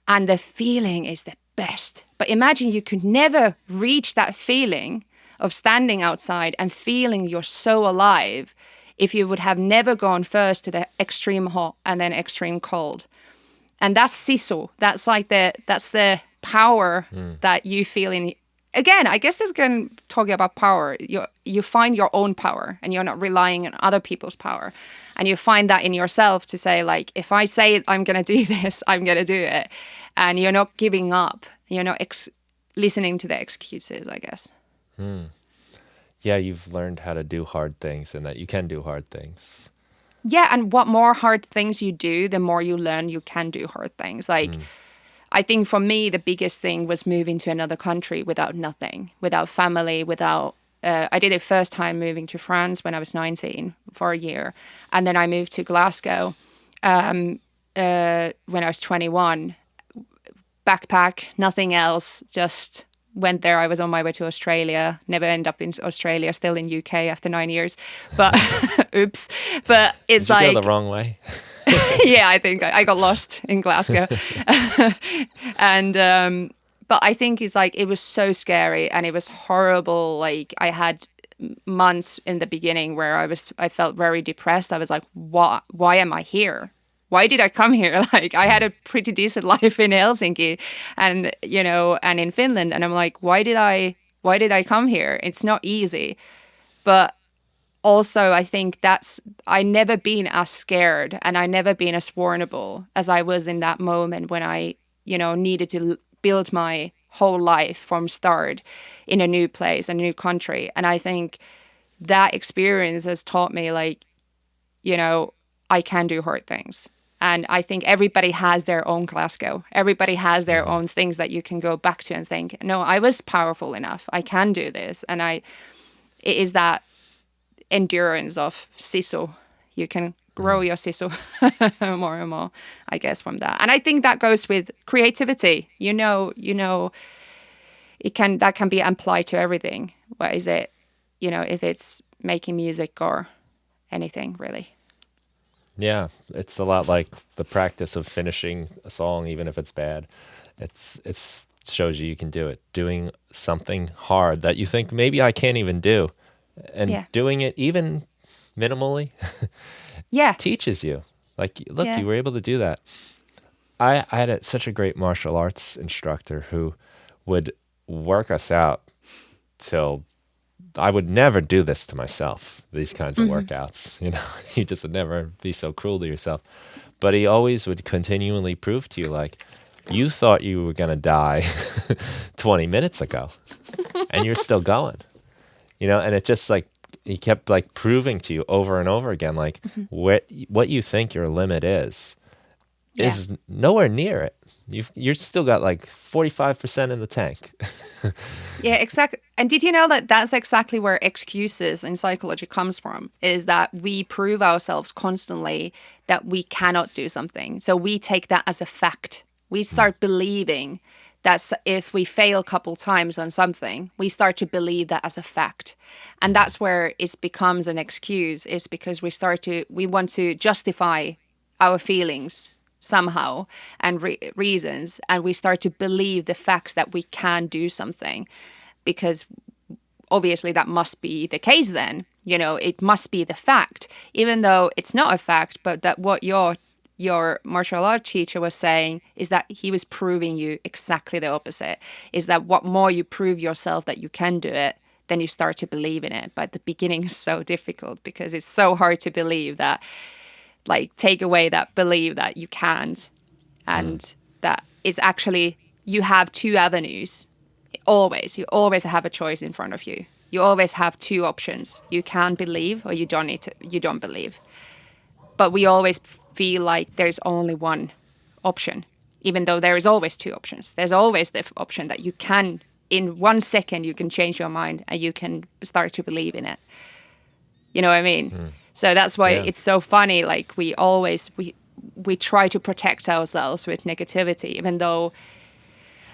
And the feeling is the best. But imagine you could never reach that feeling of standing outside and feeling you're so alive if you would have never gone first to the extreme hot and then extreme cold. And that's sisu. That's the power that you feel in. Again, I guess this can talk about power. You find your own power, and you're not relying on other people's power. And you find that in yourself to say, like, if I say I'm going to do this, I'm going to do it. And you're not giving up. You're not listening to the excuses, I guess. Yeah, you've learned how to do hard things, and that you can do hard things. Yeah, and what more hard things you do, the more you learn you can do hard things. Like, I think for me, the biggest thing was moving to another country without nothing, without family, without... I did it first time moving to France when I was 19 for a year. And then I moved to Glasgow when I was 21. Backpack, nothing else, just went there. I was on my way to Australia, never end up in Australia, still in UK after 9 years. But oops. But it's Did you like... go the wrong way? Yeah, I think I got lost in Glasgow. And but I think it's like, it was so scary and it was horrible. Like, I had months in the beginning where I felt very depressed. I was like, why am I here? Why did I come here? Like, I had a pretty decent life in Helsinki and, you know, and in Finland. And I'm like, why did I come here? It's not easy. But also, I think I never been as scared and I never been as vulnerable as I was in that moment when I, you know, needed to build my whole life from start in a new place, a new country. And I think that experience has taught me, like, you know, I can do hard things. And I think everybody has their own Glasgow. Everybody has their own things that you can go back to and think, no, I was powerful enough. I can do this. And it is that endurance of sisu. You can grow your sisu more and more, I guess, from that. And I think that goes with creativity. You know, that can be applied to everything. What is it? You know, if it's making music or anything, really. Yeah, it's a lot like the practice of finishing a song, even if it's bad. It shows you can do it. Doing something hard that you think maybe I can't even do, and doing it even minimally, teaches you. Like, look, you were able to do that. I had such a great martial arts instructor who would work us out till I would never do this to myself, these kinds of workouts. You know, you just would never be so cruel to yourself. But he always would continually prove to you, like, you thought you were going to die 20 minutes ago, and you're still going. You know, and it just, like, he kept, like, proving to you over and over again, like, what you think your limit is nowhere near it. You're still got like 45% in the tank. Yeah, exactly. And did you know that that's exactly where excuses in psychology comes from, is that we prove ourselves constantly that we cannot do something. So we take that as a fact. We start believing That's if we fail a couple times on something, we start to believe that as a fact. And that's where it becomes an excuse, is because we want to justify our feelings somehow and reasons, and we start to believe the facts that we can do something, because obviously that must be the case then. It must be the fact, even though it's not a fact, but that what your martial art teacher was saying is that he was proving you exactly the opposite, is that what more you prove yourself that you can do it, then you start to believe in it. But the beginning is so difficult because it's so hard to believe that, like, take away that belief that you can't, and that is actually, you have two avenues. You always have a choice in front of you. You always have two options. You can believe, or you don't believe. But we always feel like there's only one option, even though there is always two options. There's always the option that you can, in 1 second, you can change your mind and you can start to believe in it. You know what I mean? So that's why it's so funny. Like, we try to protect ourselves with negativity, even though,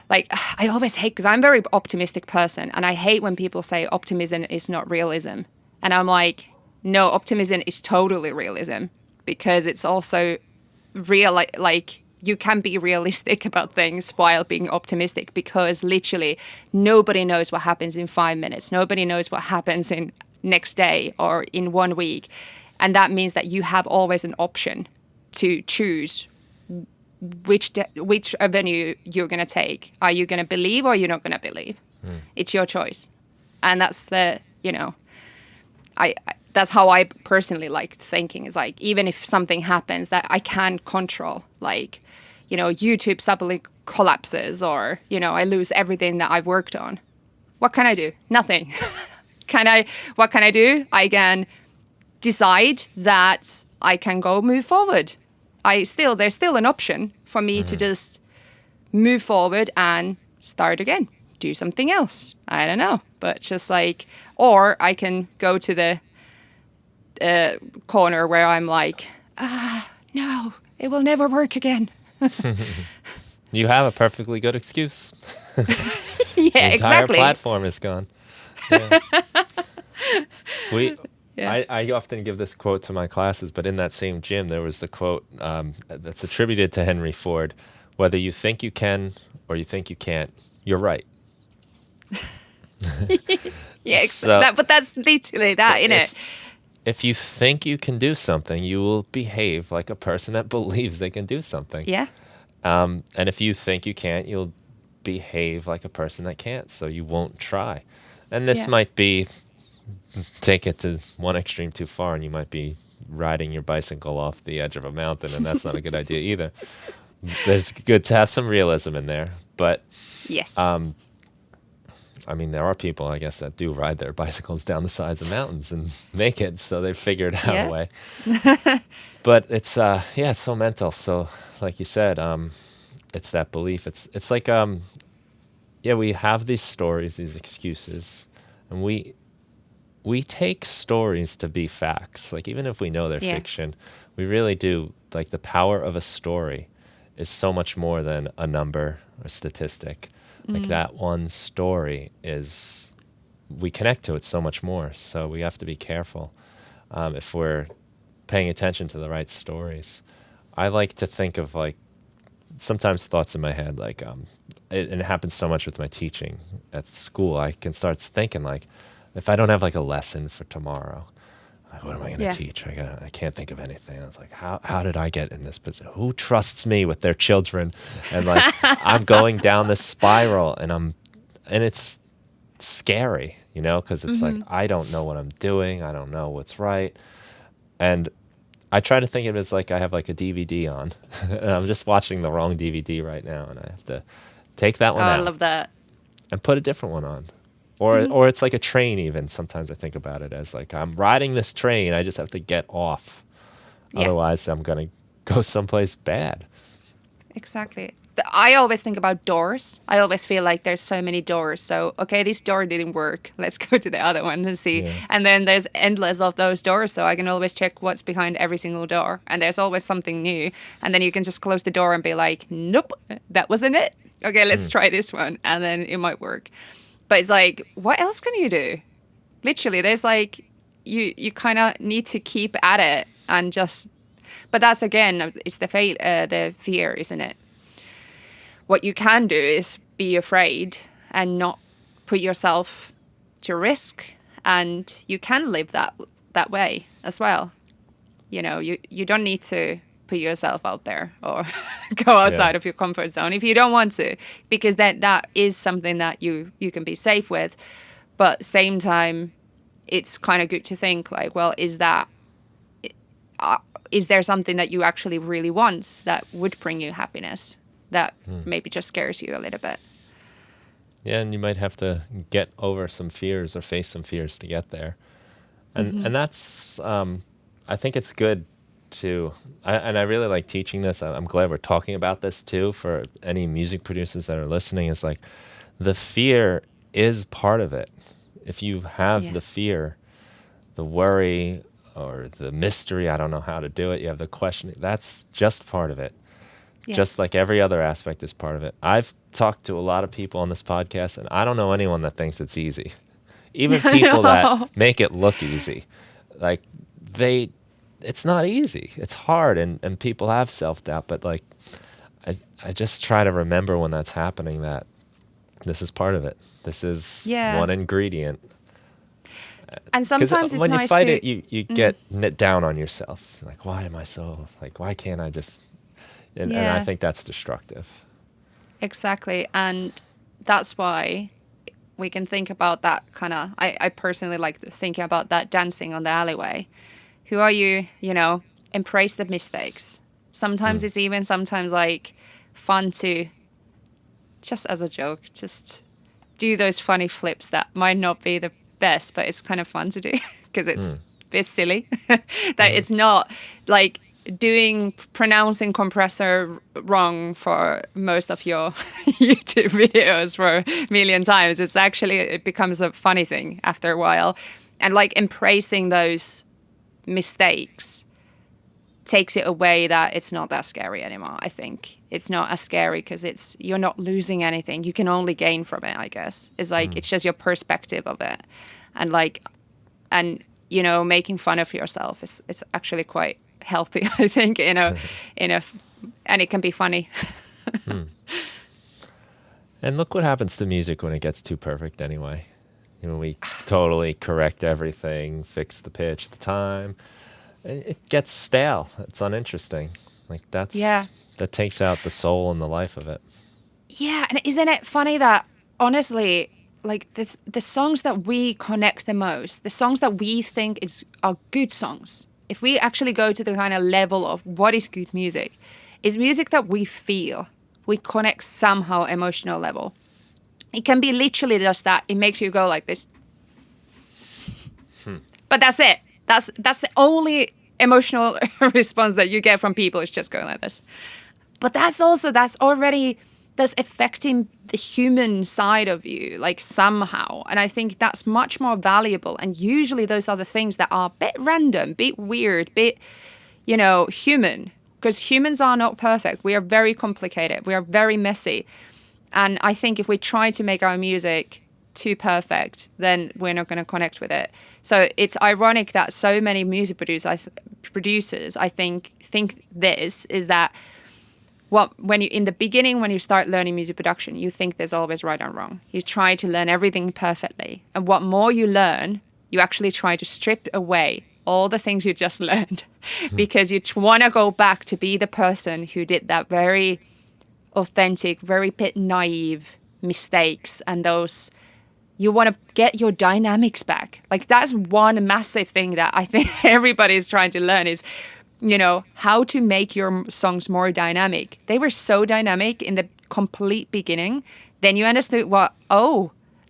like, I always hate, because I'm a very optimistic person, and I hate when people say optimism is not realism. And I'm like, no, optimism is totally realism, because it's also real. Like, you can be realistic about things while being optimistic, because literally nobody knows what happens in 5 minutes. Nobody knows what happens in next day or in 1 week. And that means that you have always an option to choose which avenue you're going to take. Are you going to believe, or you're not going to believe? It's your choice. And that's that's how I personally like thinking, is like, even if something happens that I can't control, like, YouTube suddenly collapses, or, I lose everything that I've worked on. What can I do? Nothing. What can I do? I can decide that I can move forward. There's still an option for me to just move forward and start again, do something else. I don't know, but just like, or I can go to the corner where I'm like, no, it will never work again. You have a perfectly good excuse. Yeah, the entire exactly. platform is gone. Yeah. I often give this quote to my classes, but in that same gym, there was the quote that's attributed to Henry Ford: whether you think you can or you think you can't, you're right. Yeah, but that's literally that, isn't it? If you think you can do something, you will behave like a person that believes they can do something. Yeah. And if you think you can't, you'll behave like a person that can't, so you won't try. And this might be, take it to one extreme too far, and you might be riding your bicycle off the edge of a mountain, and that's not a good idea either. There's good to have some realism in there, but yes. I mean, there are people, I guess, that do ride their bicycles down the sides of mountains and make it, so they've figured out a way. But it's it's so mental. So, like you said, it's that belief. It's like we have these stories, these excuses, and we take stories to be facts. Like, even if we know they're fiction, we really do. Like, the power of a story is so much more than a number or statistic. Like, that one story we connect to it so much more. So we have to be careful if we're paying attention to the right stories. I like to think of, like, sometimes thoughts in my head, like, and it happens so much with my teaching at school. I can start thinking, like, if I don't have, like, a lesson for tomorrow, like, what am I going to teach? I can't think of anything. I was like, how did I get in this position? Who trusts me with their children? And, like, I'm going down this spiral, and it's scary, because it's like, I don't know what I'm doing. I don't know what's right. And I try to think of it as like I have, like, a DVD on, and I'm just watching the wrong DVD right now, and I have to take that one out. I love that. And put a different one on. Or it's like a train even. Sometimes I think about it as, like, I'm riding this train. I just have to get off. Yeah. Otherwise, I'm going to go someplace bad. Exactly. I always think about doors. I always feel like there's so many doors. So, okay, this door didn't work. Let's go to the other one and see. Yeah. And then there's endless of those doors. So I can always check what's behind every single door. And there's always something new. And then you can just close the door and be like, nope, that wasn't it. okay, let's try this one, and then it might work. But it's like, what else can you do? Literally, there's like, you kind of need to keep at it and just. But that's again, it's the fear, isn't it? What you can do is be afraid and not put yourself to risk, and you can live that way as well. You don't need to put yourself out there or go outside of your comfort zone if you don't want to, because that is something that you can be safe with. But same time, it's kind of good to think like, well, is there something that you actually really want that would bring you happiness that maybe just scares you a little bit? Yeah, and you might have to get over some fears or face some fears to get there. And that's, I think it's good to, and I really like teaching this. I'm glad we're talking about this too for any music producers that are listening. Is like, the fear is part of it. If you have the fear, the worry, or the mystery, I don't know how to do it, you have the question, that's just part of it. Yeah. Just like every other aspect is part of it. I've talked to a lot of people on this podcast, and I don't know anyone that thinks it's easy. Even people that make it look easy. Like, it's not easy. It's hard, and people have self-doubt, but like, I just try to remember when that's happening that this is part of it. This is one ingredient. And sometimes it's when nice you fight it, you get down on yourself. Like, why am I so, like, why can't I just, and I think that's destructive. Exactly. And that's why we can think about that kind of, I personally like thinking about that dancing on the alleyway. Who are you, embrace the mistakes. Sometimes it's even sometimes like fun to, just as a joke, just do those funny flips that might not be the best, but it's kind of fun to do because it's a bit silly. That it's not like pronouncing compressor wrong for most of your YouTube videos for a million times. It becomes a funny thing after a while. And like embracing those mistakes takes it away, that it's not that scary anymore. I think it's not as scary because you're not losing anything. You can only gain from it, I guess. It's like it's just your perspective of it. And making fun of yourself is actually quite healthy, I think, and it can be funny. And look what happens to music when it gets too perfect anyway. We totally correct everything, fix the pitch, the time. It gets stale. It's uninteresting. Like that takes out the soul and the life of it. Yeah, and isn't it funny that honestly, like the songs that we connect the most, the songs that we think are good songs, if we actually go to the kind of level of what is good music, is music that we feel, we connect somehow emotional level. It can be literally just that. It makes you go like this. But that's it. That's the only emotional response that you get from people, is just going like this. But that's affecting the human side of you, like somehow. And I think that's much more valuable. And usually those are the things that are a bit random, bit weird, bit, human. Because humans are not perfect. We are very complicated. We are very messy. And I think if we try to make our music too perfect, then we're not going to connect with it. So it's ironic that so many music producers, I think this is that when you start learning music production, you think there's always right and wrong. You try to learn everything perfectly. And what more you learn, you actually try to strip away all the things you just learned because you want to go back to be the person who did that very authentic, very bit naive mistakes, and those you want to get your dynamics back. Like that's one massive thing that I think everybody is trying to learn is, how to make your songs more dynamic. They were so dynamic in the complete beginning. Then you understood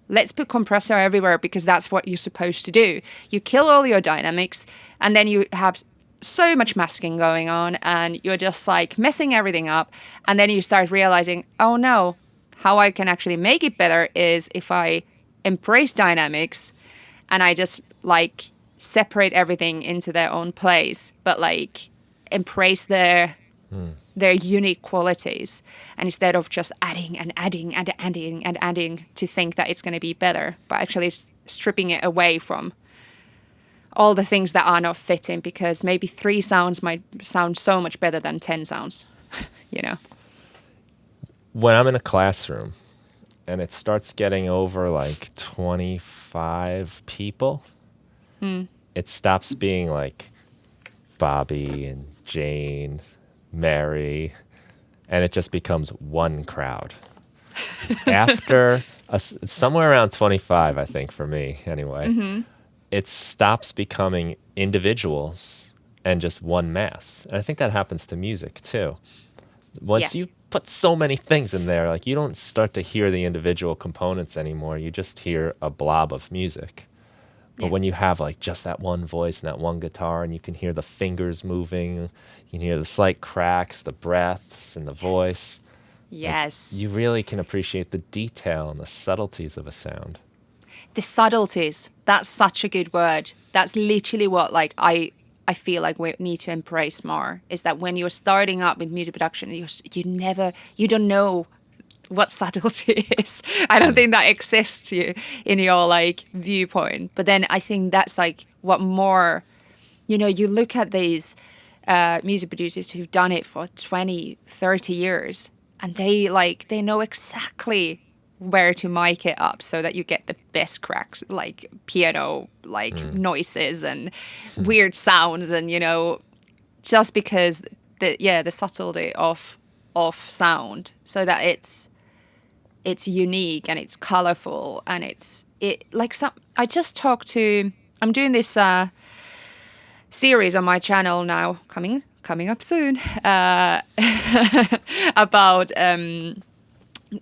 let's put compressor everywhere because that's what you're supposed to do. You kill all your dynamics and then you have so much masking going on and you're just like messing everything up. And then you start realizing, oh no, how I can actually make it better is if I embrace dynamics and I just separate everything into their own place, but embrace the their unique qualities, and instead of just adding and adding and adding and adding to think that it's going to be better, but actually stripping it away from all the things that are not fitting, because maybe 3 sounds might sound so much better than 10 sounds, you know. When I'm in a classroom and it starts getting over like 25 people, it stops being like Bobby and Jane, Mary, and it just becomes one crowd. After somewhere around 25, I think, for me anyway, it stops becoming individuals and just one mass. And I think that happens to music too. Once you put so many things in there, like you don't start to hear the individual components anymore. You just hear a blob of music. But when you have like just that one voice and that one guitar, and you can hear the fingers moving, you can hear the slight cracks, the breaths, and the voice. Yes. Like, you really can appreciate the detail and the subtleties of a sound. The subtleties, that's such a good word. That's literally what like I feel like we need to embrace more, is that when you're starting up with music production, you don't know what subtlety is. I don't think that exists in your like viewpoint. But then I think that's like what more, you know, you look at these music producers who've done it for 20, 30 years, and they know exactly where to mic it up so that you get the best cracks, like piano, like noises and weird sounds, and you know, just because the subtlety of sound, so that it's unique and it's colorful, and I just talked to, I'm doing this series on my channel now, coming up soon, about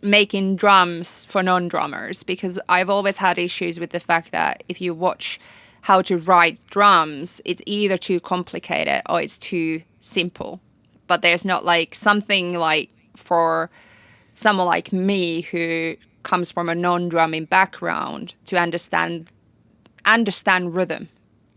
making drums for non-drummers, because I've always had issues with the fact that if you watch how to write drums, it's either too complicated or it's too simple. But there's not like something like for someone like me who comes from a non-drumming background to understand rhythm,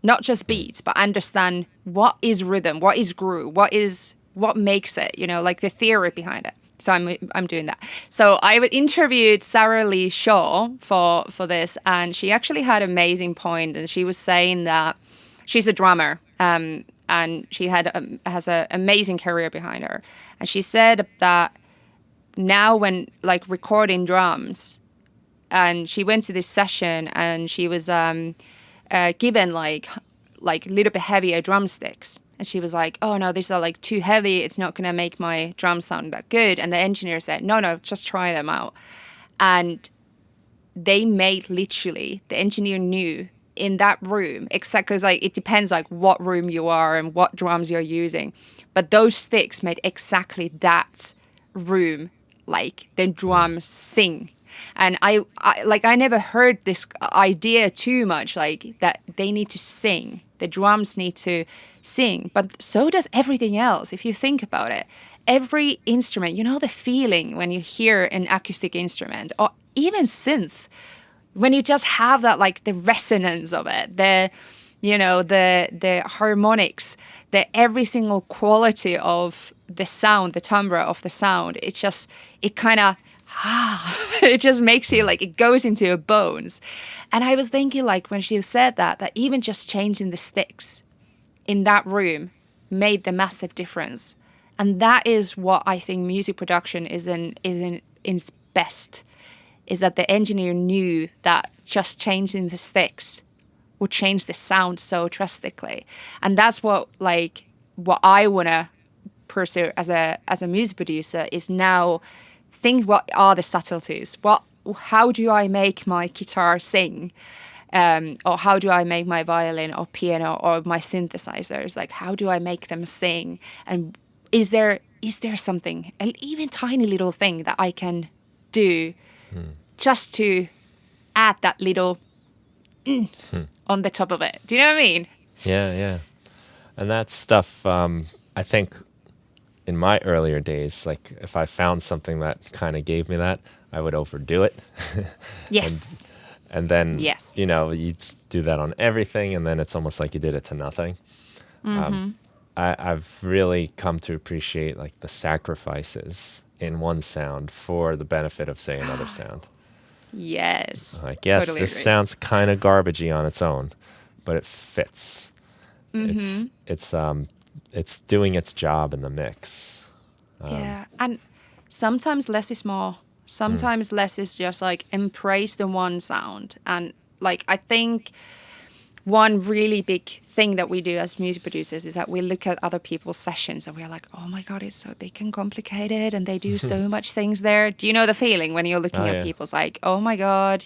not just beats, but understand what is rhythm, what is groove, what makes it, you know, like the theory behind it. So I'm doing that. So I interviewed Sarah Lee Shaw for this, and she actually had an amazing point, and she was saying that she's a drummer, and she has an amazing career behind her, and she said that now when like recording drums, and she went to this session and she was given like a little bit heavier drumsticks. And she was like, oh no, these are like too heavy. It's not going to make my drum sound that good. And the engineer said, no, just try them out. And they made literally, the engineer knew in that room, exactly, like it depends like what room you are and what drums you're using. But those sticks made exactly that room, like the drums sing. And I never heard this idea too much, like that they need to sing. The drums need to sing, but so does everything else. If you think about it, every instrument, you know, the feeling when you hear an acoustic instrument or even synth, when you just have that, like the resonance of it, the harmonics, the every single quality of the sound, the timbre of the sound, it just makes you like, it goes into your bones. And I was thinking, like, when she said that even just changing the sticks in that room made the massive difference. And that is what I think music production is in its best, is that the engineer knew that just changing the sticks would change the sound so drastically. And that's what I want to pursue as a music producer, is now think what are the subtleties? How do I make my guitar sing? Or how do I make my violin or piano or my synthesizers? Like, how do I make them sing? And is there something, an even tiny little thing that I can do just to add that little on the top of it? Do you know what I mean? Yeah. And that stuff, I think in my earlier days, like if I found something that kind of gave me that, I would overdo it. Yes. And then, yes. you know, you'd do that on everything, and then it's almost like you did it to nothing. I've really come to appreciate like the sacrifices in one sound for the benefit of, say, another sound. Yes. Like, yes, Totally this agree. sounds kind of garbagey on its own, but it fits. Mm-hmm. It's doing its job in the mix. Yeah. And sometimes less is more. Mm, Sometimes less is just like embrace the one sound. And like, I think one really big thing that we do as music producers is that we look at other people's sessions and we're like, oh my God, it's so big and complicated and they do so much things there. Do you know the feeling when you're looking oh at yeah. people's like, oh my God,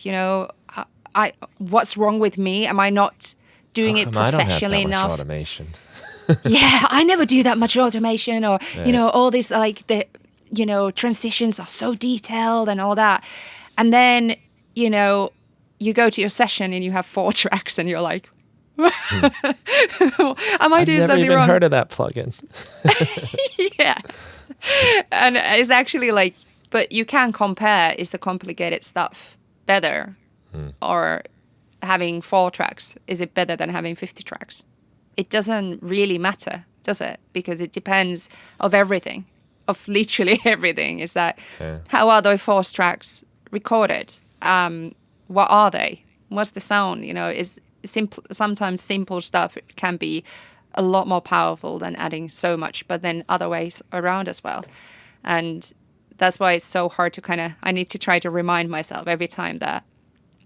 what's wrong with me? Am I not How doing it come I don't have professionally that much enough? automation? Yeah, I never do that much automation or, Right. all this like transitions are so detailed and all that. And then, you go to your session and you have 4 tracks and you're like, am I I've doing never something even wrong? heard of that plugin. Yeah. And it's actually like, but you can compare, is the complicated stuff better or having 4 tracks? Is it better than having 50 tracks? It doesn't really matter, does it? Because it depends of everything, of literally everything. Is that Yeah. how are those 4 tracks recorded? What are they? What's the sound? Is simple. Sometimes simple stuff can be a lot more powerful than adding so much, but then other ways around as well. And that's why it's so hard to I need to try to remind myself every time that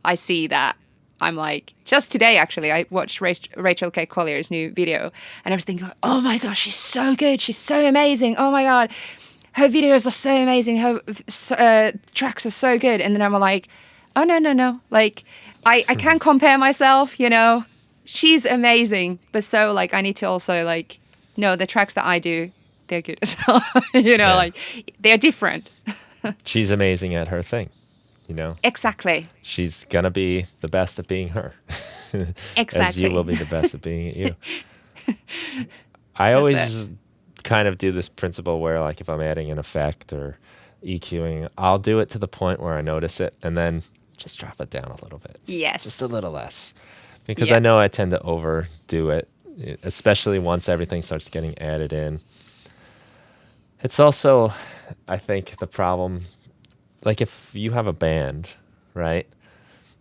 I see that. I'm like, just today, actually, I watched Rachel K. Collier's new video and I was thinking, like, oh my gosh, she's so good. She's so amazing. Oh my God. Her videos are so amazing. Her tracks are so good. And then I'm like, oh, no, no, no. Like, I can't compare myself, She's amazing. But so, like, I need to also, like, no, the tracks that I do, they're good as well. Yeah. Like, they're different. She's amazing at her thing, you know? Exactly. She's gonna be the best at being her. As you will Exactly. be the best at being you. I That's it. always kind of do this principle where, like, if I'm adding an effect or EQing, I'll do it to the point where I notice it and then just drop it down a little bit. Just a Yes. little less. Because I Yeah. know I tend to overdo it, especially once everything starts getting added in. It's also, I think, the problem, like if you have a band, right?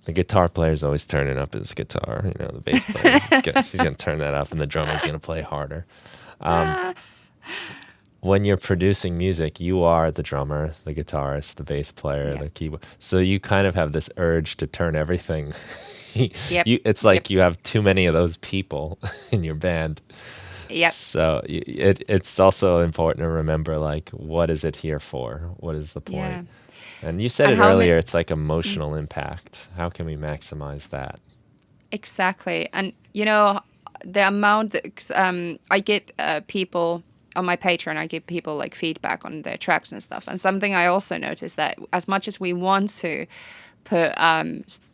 The guitar player's always turning up his guitar. The bass player, she's going to turn that up, and the drummer's going to play harder. Um, Ah, when you're producing music, you are the drummer, the guitarist, the bass player, yeah. the keyboard. So you kind of have this urge to turn everything. Yep. It's Yep. like you have too many of those people in your band. Yep. So it's also important to remember, like, what is it here for? What is the point? Yeah. And you said And it how many? earlier, it's like emotional impact. How can we maximize that? Exactly. And the amount that I give people on my Patreon, I give people like feedback on their tracks and stuff. And something I also noticed that as much as we want to put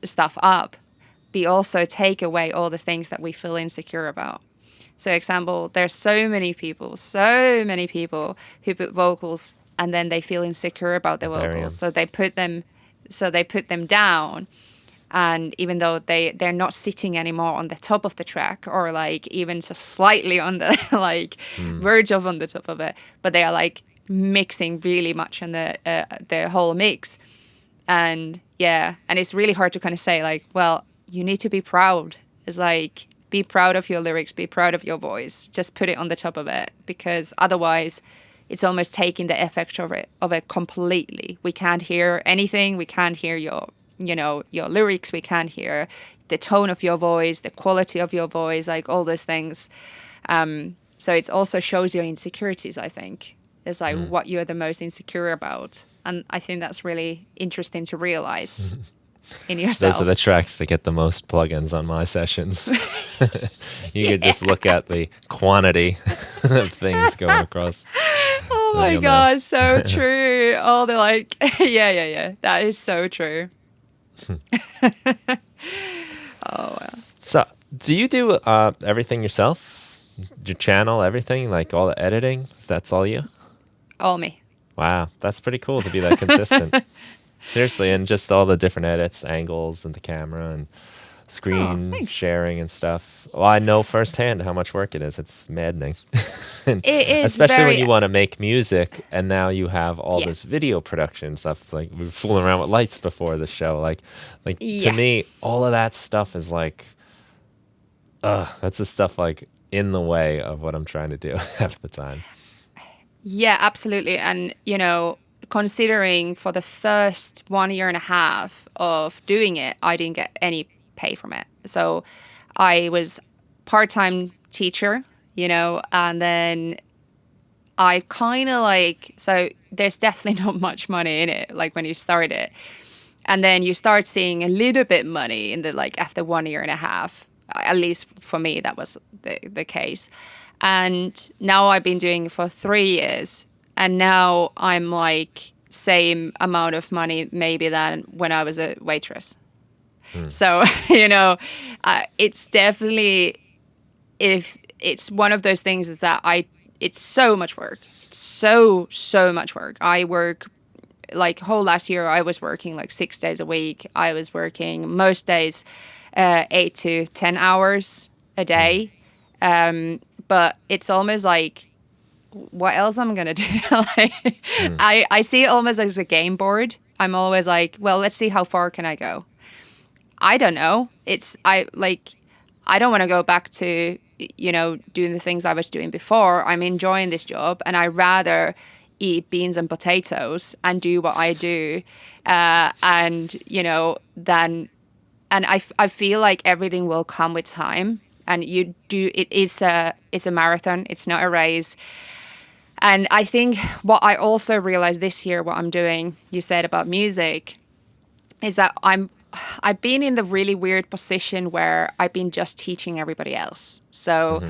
stuff up, we also take away all the things that we feel insecure about. So, example, there's so many people who put vocals and then they feel insecure about I their bury vocals, 'em. so they put them down, and even though they're not sitting anymore on the top of the track or like even just slightly on the like Mm, verge of on the top of it, but they are like mixing really much on the whole mix. And yeah, and it's really hard to kind of say like, well, you need to be proud. It's like, be proud of your lyrics, be proud of your voice, just put it on the top of it, because otherwise it's almost taking the effect of it completely. We can't hear anything. We can't hear your lyrics. We can't hear the tone of your voice, the quality of your voice, like all those things. So it also shows your insecurities, I think. It's like mm. what you're the most insecure about. And I think that's really interesting to realize in Those are the yourself. tracks that get the most plugins on my sessions. You could Yeah. just look at the quantity of things going across, Oh and then my you'll know. God, so true. All the like, yeah, yeah, yeah. That is so true. Oh, well. So, do you do everything yourself? Your channel, everything, like all the editing? That's all you? All me. Wow, that's pretty cool to be that consistent. Seriously, and just all the different edits, angles, and the camera, and Oh, screen thanks. sharing and stuff. Well, I know firsthand how much work it is. It's maddening. And It is especially when very, you want to make music and now you have all yeah, this video production stuff. Like we were fooling around with lights before the show. Like to yeah. me, all of that stuff is like, that's the stuff like in the way of what I'm trying to do half the time. Yeah, absolutely. And, considering for the first 1 year and a half of doing it, I didn't get any pay from it. So I was part-time teacher, and then I kind of like, so there's definitely not much money in it, like when you start it. And then you start seeing a little bit money in the like after 1 year and a half. At least for me, that was the case. And now I've been doing it for 3 years, and now I'm like same amount of money maybe than when I was a waitress. So it's definitely, if it's one of those things is that it's so much work. It's so much work. I work like whole last year I was working like 6 days a week. I was working most days 8 to 10 hours a day. But it's almost like what else I'm gonna do? Like, I see it almost as a game board. I'm always like, well, let's see how far can I go. I don't know. I don't want to go back to doing the things I was doing before. I'm enjoying this job, and I rather eat beans and potatoes and do what I do, and then I feel like everything will come with time. And it's a marathon. It's not a race. And I think what I also realized this year, what I'm doing, you said about music, is that I've been in the really weird position where I've been just teaching everybody else. So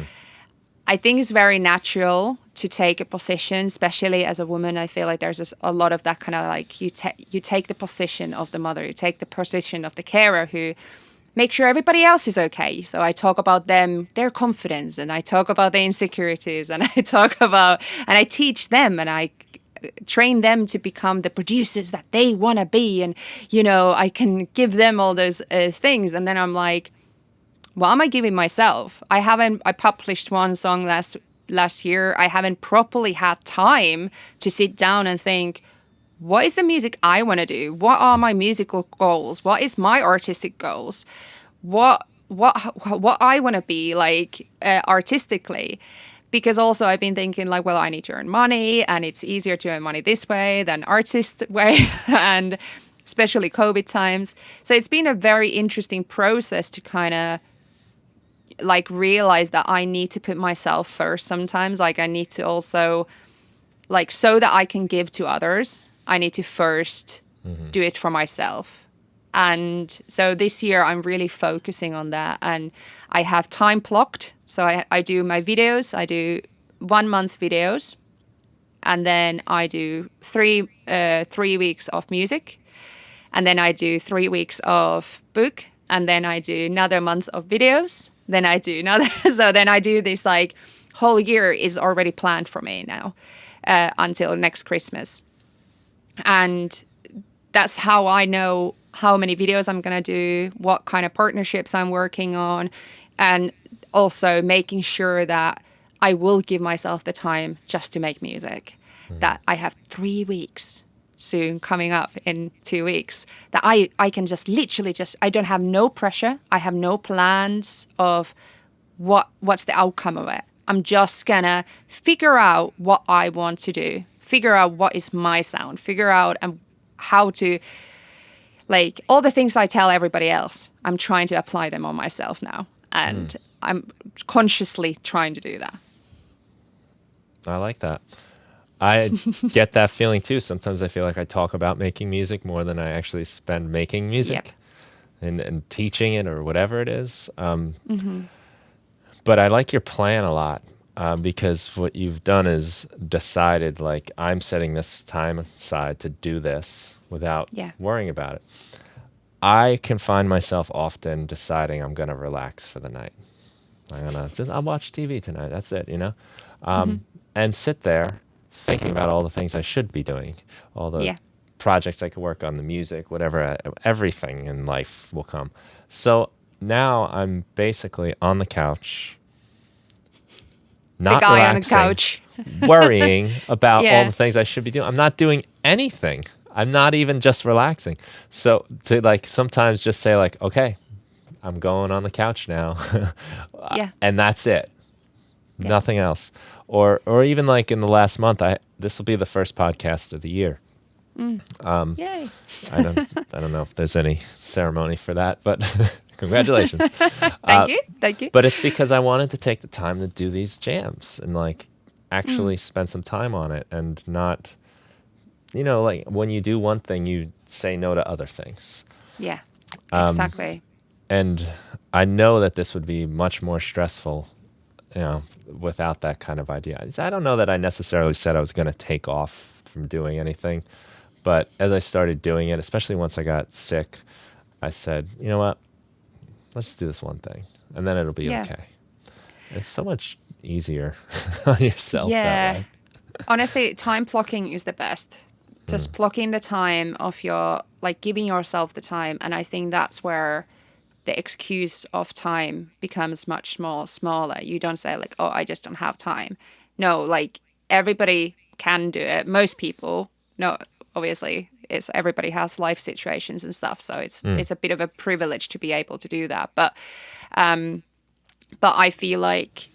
I think it's very natural to take a position, especially as a woman. I feel like there's a lot of that kind of like you take the position of the mother, you take the position of the carer who make sure everybody else is okay. So I talk about them, their confidence, and I talk about their insecurities, and I teach them, and I train them to become the producers that they want to be. And, I can give them all those things. And then I'm like, what am I giving myself? I published one song last year. I haven't properly had time to sit down and think, what is the music I want to do? What are my musical goals? What is my artistic goals? What I want to be like artistically? Because also I've been thinking like, well, I need to earn money, and it's easier to earn money this way than artist way, and especially COVID times. So it's been a very interesting process to kind of like realize that I need to put myself first sometimes. Like I need to also like so that I can give to others, I need to first do it for myself. And so this year I'm really focusing on that, and I have time blocked. So I do my videos, I do 1 month videos, and then I do 3 weeks of music, and then I do 3 weeks of book, and then I do another month of videos, then I do another. So then I do this like whole year is already planned for me now until next Christmas. And that's how I know how many videos I'm going to do, what kind of partnerships I'm working on, and also making sure that I will give myself the time just to make music. That I have 3 weeks soon coming up in 2 weeks that I can just literally I don't have no pressure. I have no plans of what's the outcome of it. I'm just gonna figure out what I want to do, figure out what is my sound, figure out how to, like, all the things I tell everybody else, I'm trying to apply them on myself now. And I'm consciously trying to do that. I like that. I get that feeling too. Sometimes I feel like I talk about making music more than I actually spend making music and teaching it or whatever it is. But I like your plan a lot because what you've done is decided, like, I'm setting this time aside to do this without worrying about it. I can find myself often deciding I'm going to relax for the night. I'll watch TV tonight. That's it, and sit there thinking about all the things I should be doing, all the projects I could work on, the music, whatever, everything in life will come. So now I'm basically on the couch, The not guy on the relaxing, couch. worrying about all Yeah. the things I should be doing. I'm not doing anything. I'm not even just relaxing. So to like sometimes just say like, okay, I'm going on the couch now. Yeah. And that's it. Yeah. Nothing else. Or even like in the last month, this will be the first podcast of the year. Yay. I don't know if there's any ceremony for that, but congratulations. Thank you. Thank you. But it's because I wanted to take the time to do these jams and like actually spend some time on it and not, like when you do one thing, you say no to other things. Yeah. Exactly. And I know that this would be much more stressful, without that kind of idea. I don't know that I necessarily said I was going to take off from doing anything. But as I started doing it, especially once I got sick, I said, you know what? Let's just do this one thing, and then it'll be Yeah. okay. It's so much easier on yourself that way. Honestly, time blocking is the best. Just blocking the time of giving yourself the time. And I think that's where the excuse of time becomes much more smaller. You don't say like, oh, I just don't have time. No, like everybody can do it. Most people, no, obviously everybody has life situations and stuff. So it's a bit of a privilege to be able to do that. But I feel like,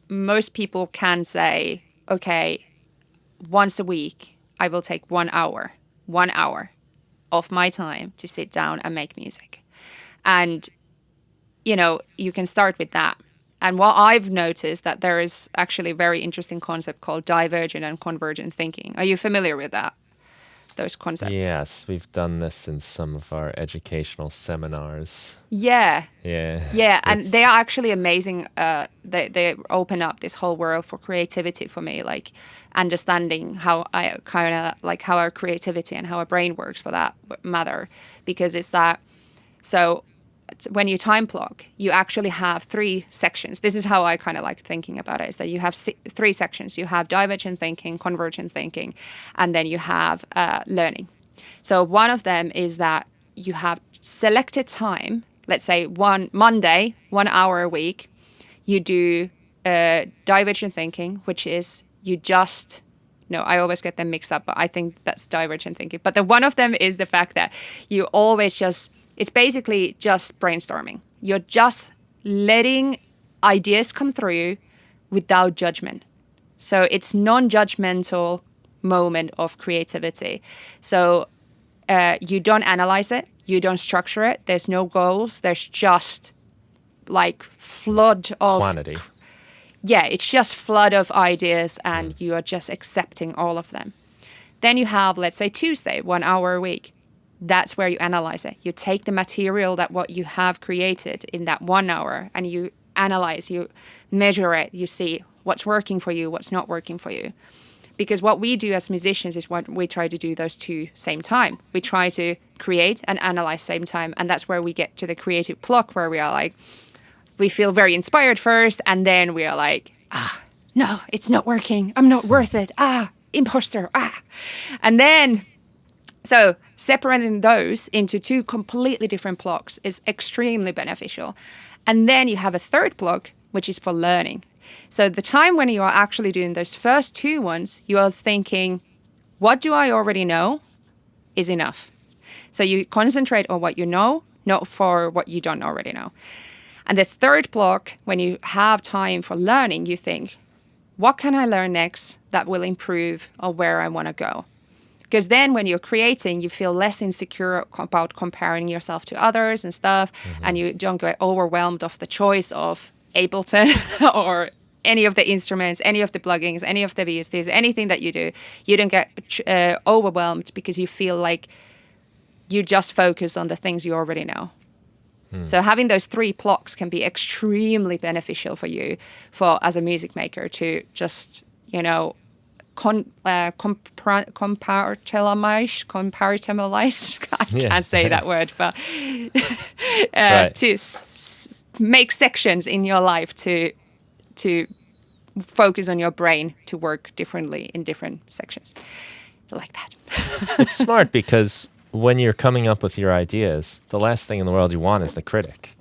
most people can say, okay, once a week, I will take 1 hour of my time to sit down and make music. And, you can start with that. And what I've noticed that there is actually a very interesting concept called divergent and convergent thinking. Are you familiar with those concepts? Yes, we've done this in some of our educational seminars. Yeah. Yeah. And they are actually amazing. They open up this whole world for creativity for me, like understanding how how our creativity and how our brain works for that matter. Because it's that, so when you time block, you actually have 3 sections. This is how I kind of like thinking about it, is that you have 3 sections. You have divergent thinking, convergent thinking, and then you have learning. So one of them is that you have selected time, let's say Monday, 1 hour a week, you do divergent thinking, which is I always get them mixed up, but I think that's divergent thinking. But the one of them is the fact that you always it's basically just brainstorming. You're just letting ideas come through without judgment. So it's non-judgmental moment of creativity. So you don't analyze it. You don't structure it. There's no goals. There's just like flood of quantity. Yeah, it's just flood of ideas and you are just accepting all of them. Then you have, let's say, Tuesday, 1 hour a week. That's where you analyze it. You take the material that what you have created in that 1 hour and you analyze, you measure it, you see what's working for you, what's not working for you. Because what we do as musicians is what we try to do those 2 same time. We try to create and analyze same time. And that's where we get to the creative block where we are like, we feel very inspired first. And then we are like, no, it's not working. I'm not worth it. Imposter. And then, so separating those into 2 completely different blocks is extremely beneficial. And then you have a third block, which is for learning. So the time when you are actually doing those first 2 ones, you are thinking, what do I already know is enough. So you concentrate on what you know, not for what you don't already know. And the third block, when you have time for learning, you think, what can I learn next that will improve on where I want to go? Because then when you're creating, you feel less insecure about comparing yourself to others and stuff. And you don't get overwhelmed of the choice of Ableton or any of the instruments, any of the plugins, any of the VSTs, anything that you do. You don't get overwhelmed because you feel like you just focus on the things you already know. So having those 3 blocks can be extremely beneficial for you as a music maker to just, compartmentalize. I can't say that word, but to make sections in your life to focus on your brain to work differently in different sections, like that. It's smart because when you're coming up with your ideas, the last thing in the world you want is the critic,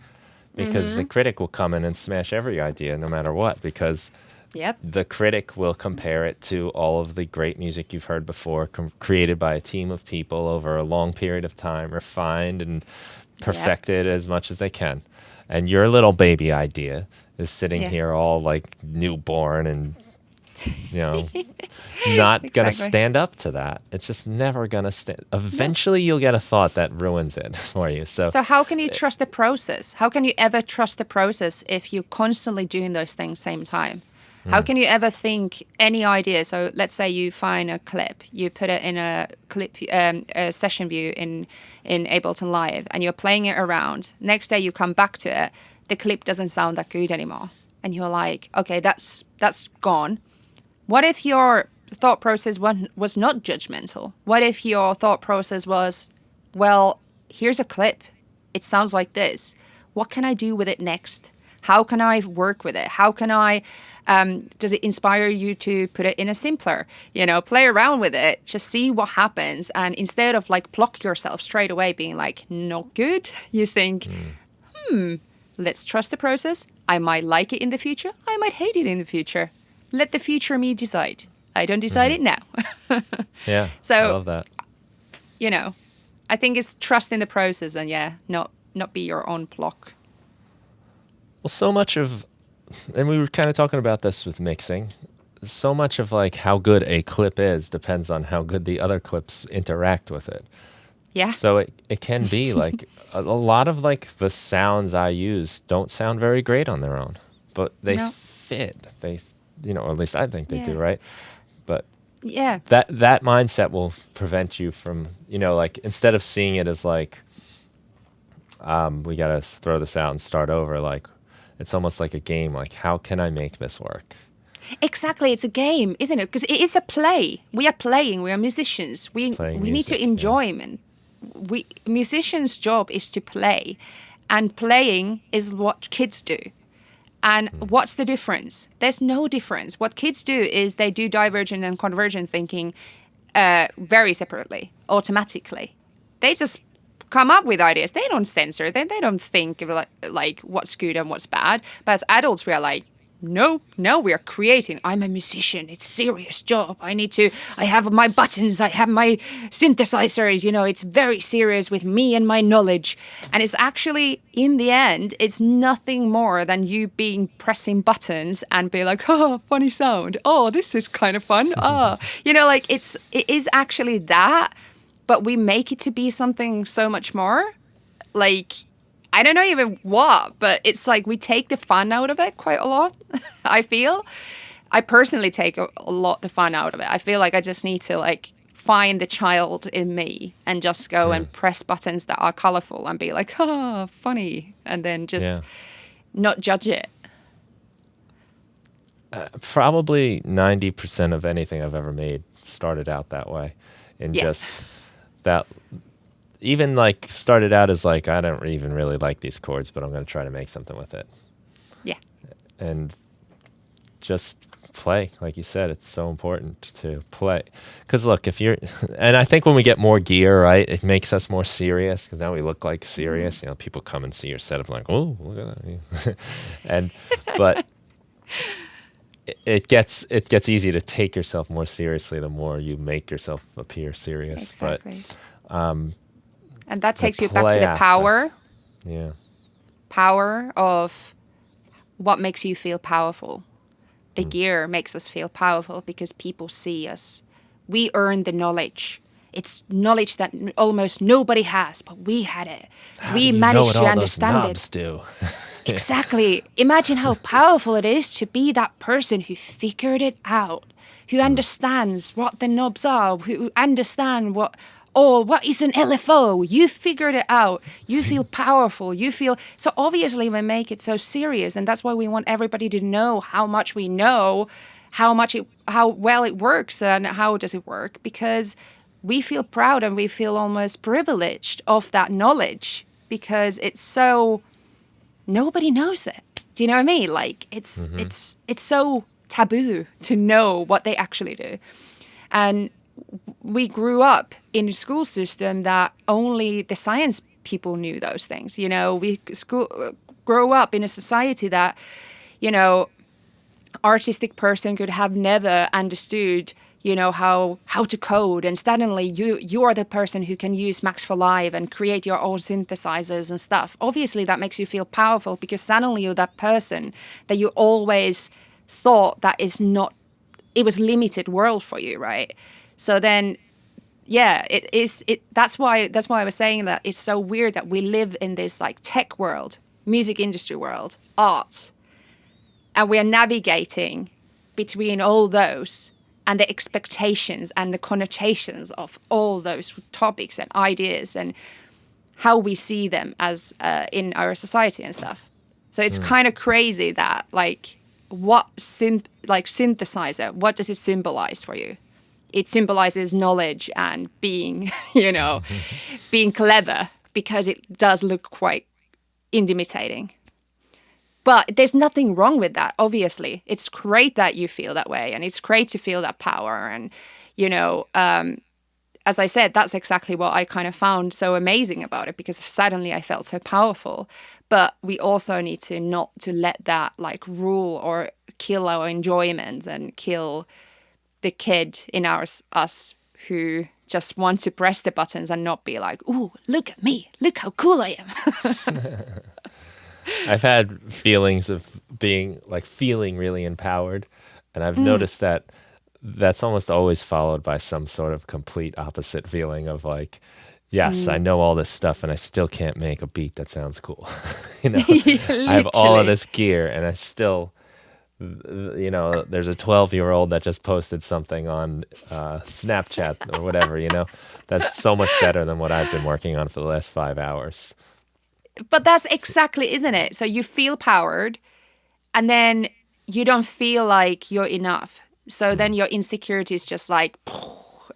because the critic will come in and smash every idea no matter what, because Yep. the critic will compare it to all of the great music you've heard before, created by a team of people over a long period of time, refined and perfected as much as they can. And your little baby idea is sitting here all like newborn and, you know, not going to stand up to that. It's just never going to stand. Eventually you'll get a thought that ruins it for you. So how can you trust the process? How can you ever trust the process if you're constantly doing those things same time? How can you ever think any idea? So let's say you find a clip, you put it in a clip, a session view in Ableton Live, and you're playing it around. Next day you come back to it, the clip doesn't sound that good anymore, and you're like, okay, that's gone. What if your thought process was not judgmental? What if your thought process was, well, here's a clip, it sounds like this. What can I do with it next? How can I work with it? How can I, does it inspire you to put it in a simpler, play around with it, just see what happens. And instead of like block yourself straight away being like, not good, you think, let's trust the process. I might like it in the future. I might hate it in the future. Let the future me decide. I don't decide it now. Yeah, so, I love that. I think it's trust in the process and not be your own block. Well, so much of, and we were kind of talking about this with mixing, so much of like how good a clip is depends on how good the other clips interact with it. Yeah. So it can be like a lot of like the sounds I use don't sound very great on their own, but they fit. They, or at least I think they do, right? But that mindset will prevent you from, like instead of seeing it as like, we got to throw this out and start over, like, it's almost like a game. Like, how can I make this work? Exactly. It's a game, isn't it? Because it is a play. We are playing. We are musicians. We need to enjoyment. Musicians' job is to play. And playing is what kids do. And what's the difference? There's no difference. What kids do is they do divergent and convergent thinking very separately, automatically. They just come up with ideas. They don't censor. They don't think of like what's good and what's bad. But as adults, we are like, no, we are creating. I'm a musician. It's a serious job. I have my buttons. I have my synthesizers. It's very serious with me and my knowledge. And it's actually, in the end, it's nothing more than you pressing buttons and be like, oh, funny sound. Oh, this is kind of fun. It is actually that. But we make it to be something so much more. Like, I don't know even what, but it's like we take the fun out of it quite a lot, I feel. I personally take a lot the fun out of it. I feel like I just need to like find the child in me and just go and press buttons that are colorful and be like, oh, funny. And then just not judge it. Probably 90% of anything I've ever made started out that way. And just that, even like started out as like, I don't even really like these chords, but I'm going to try to make something with it. Yeah. And just play. Like you said, it's so important to play. Because look, and I think when we get more gear, right, it makes us more serious, because now we look like serious. People come and see your setup like, oh, look at that. But it gets easy to take yourself more seriously the more you make yourself appear serious. Exactly. But and that takes you back to the power. Yeah. Power of what makes you feel powerful. The gear makes us feel powerful because people see us. We earn the knowledge. It's knowledge that almost nobody has, but we had it. We managed to understand it. Do? Exactly. Imagine how powerful it is to be that person who figured it out, who understands what the knobs are, who understand what is an LFO? You figured it out. You feel powerful. So obviously we make it so serious, and that's why we want everybody to know how much we know, how well it works, and how does it work, because we feel proud and we feel almost privileged of that knowledge, because it's so, nobody knows it. Do you know what I mean? Like it's so taboo to know what they actually do. And we grew up in a school system that only the science people knew those things. You know, we grow up in a society that, you know, artistic person could have never understood, you know, how to code, and suddenly you are the person who can use Max for Live and create your own synthesizers and stuff. Obviously that makes you feel powerful, because suddenly you're that person that you always thought that is not, it was limited world for you, right? So then yeah, that's why I was saying that it's so weird that we live in this like tech world, music industry world, arts, and we are navigating between all those and the expectations and the connotations of all those topics and ideas and how we see them as in our society and stuff. So it's kind of crazy that like synthesizer, what does it symbolize for you? It symbolizes knowledge and being, you know, being clever, because it does look quite intimidating. But there's nothing wrong with that, obviously. It's great that you feel that way, and it's great to feel that power. And, you know, as I said, that's exactly what I kind of found so amazing about it, because suddenly I felt so powerful. But we also need to not to let that like rule or kill our enjoyment and kill the kid in us who just want to press the buttons and not be like, ooh, look at me, look how cool I am. I've had feelings of being like feeling really empowered, and I've noticed that that's almost always followed by some sort of complete opposite feeling of like, yes, I know all this stuff and I still can't make a beat that sounds cool. You know, I have all of this gear and I still, you know, there's a 12-year-old that just posted something on Snapchat or whatever, you know, that's so much better than what I've been working on for the last 5 hours. But that's exactly, isn't it? So you feel powered, and then you don't feel like you're enough. So then your insecurities just like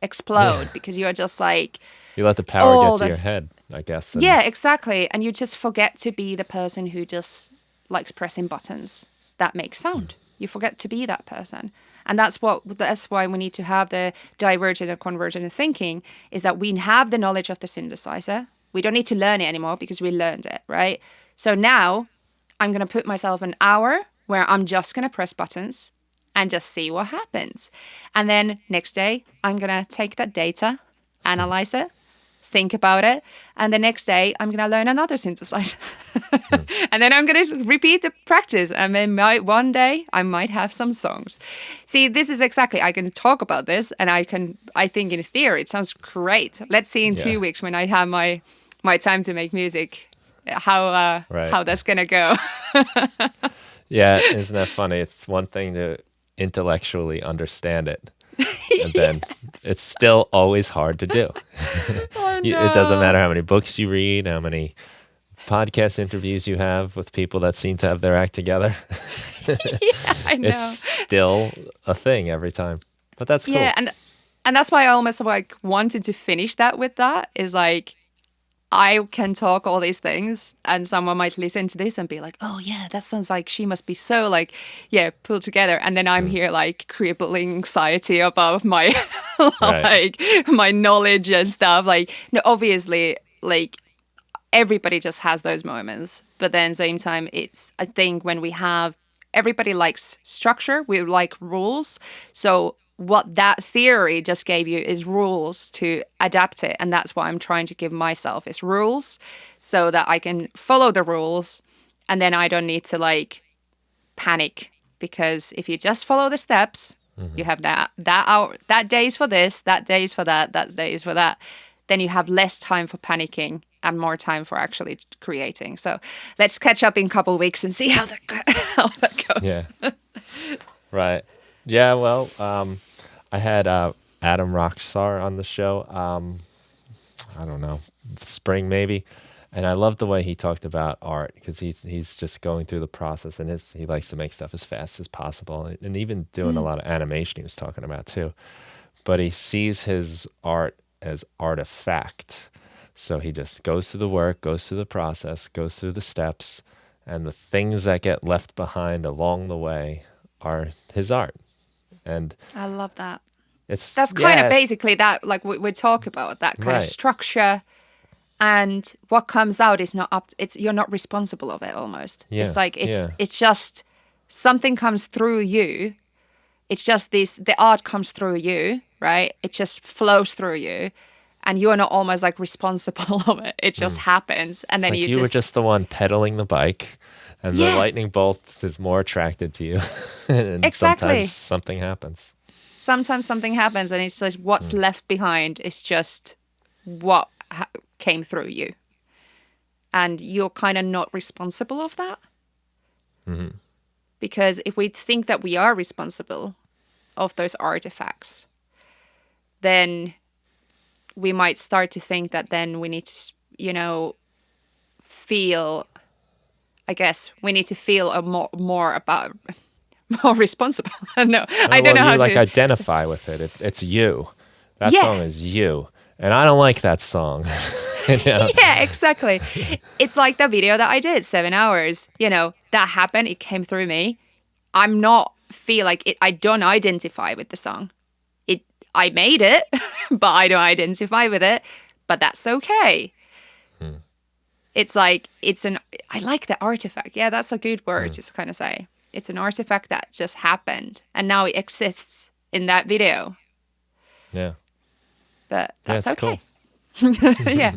explode, because you're just like, you let the power get to your head, I guess. Yeah, exactly. And you just forget to be the person who just likes pressing buttons that make sound. You forget to be that person. And that's why we need to have the divergent and convergent thinking, is that we have the knowledge of the synthesizer. We don't need to learn it anymore because we learned it, right? So now I'm going to put myself an hour where I'm just going to press buttons and just see what happens. And then next day, I'm going to take that data, analyze it, think about it. And the next day, I'm going to learn another synthesizer. And then I'm going to repeat the practice. And then one day, I might have some songs. See, this is exactly, I can talk about this. And I think in theory, it sounds great. Let's see in 2 weeks when I have my time to make music, how that's going to go. Yeah, isn't that funny? It's one thing to intellectually understand it, and then it's still always hard to do. Oh, no. It doesn't matter how many books you read, how many podcast interviews you have with people that seem to have their act together. Yeah, I know. It's still a thing every time, but that's cool. Yeah, and that's why I almost like wanted to finish that with that, is like, I can talk all these things and someone might listen to this and be like, oh yeah, that sounds like she must be so like, yeah, pulled together. And then I'm here like crippling anxiety about my, like my knowledge and stuff. Like, no, obviously, like everybody just has those moments. But then same time, it's, I think when we have, everybody likes structure, we like rules. So what that theory just gave you is rules to adapt it. And that's what I'm trying to give myself, is rules, so that I can follow the rules and then I don't need to like panic. Because if you just follow the steps, you have that hour, that day is for this, that day is for that day is for that. Then you have less time for panicking and more time for actually creating. So let's catch up in a couple of weeks and see how that goes. Yeah. Right. Yeah, well, I had Adam Rockstar on the show, I don't know, spring maybe, and I loved the way he talked about art, because he's just going through the process, and he likes to make stuff as fast as possible, and even doing a lot of animation he was talking about too. But he sees his art as artifact, so he just goes through the work, goes through the process, goes through the steps, and the things that get left behind along the way are his art. And I love that. That's kind of basically that, like we talk about that kind of structure, and what comes out is not up. You're not responsible of it almost. Yeah. It's like it's just something comes through you. It's just the art comes through you, right? It just flows through you, and you're not almost like responsible of it. It just happens, and It's then like you were just the one pedaling the bike, and the lightning bolt is more attracted to you, and sometimes something happens. Sometimes something happens, and it's just what's left behind is just what came through you, and you're kind of not responsible of that. Because if we think that we are responsible of those artifacts, then we might start to think that then we need to, feel, I guess, we need to feel more responsible. No, I don't know how to... like identify with it. It's you. That song is you. And I don't like that song. Yeah, exactly. It's like the video that I did, 7 hours. That happened. It came through me. I'm not feel like it. I don't identify with the song. I made it, but I don't identify with it. But that's okay. It's like I like the artifact. Yeah, that's a good word to kind of say. It's an artifact that just happened, and now it exists in that video. Yeah. But that's okay. Cool. Yeah.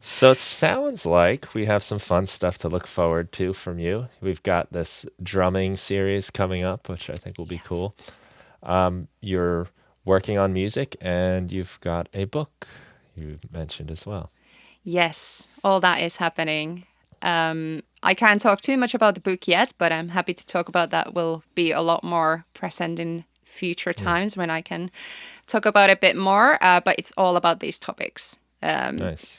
So it sounds like we have some fun stuff to look forward to from you. We've got this drumming series coming up, which I think will be cool. You're working on music, and you've got a book you mentioned as well. Yes, all that is happening. I can't talk too much about the book yet, but I'm happy to talk about that. Will be a lot more present in future times when I can talk about it a bit more. But it's all about these topics. Nice.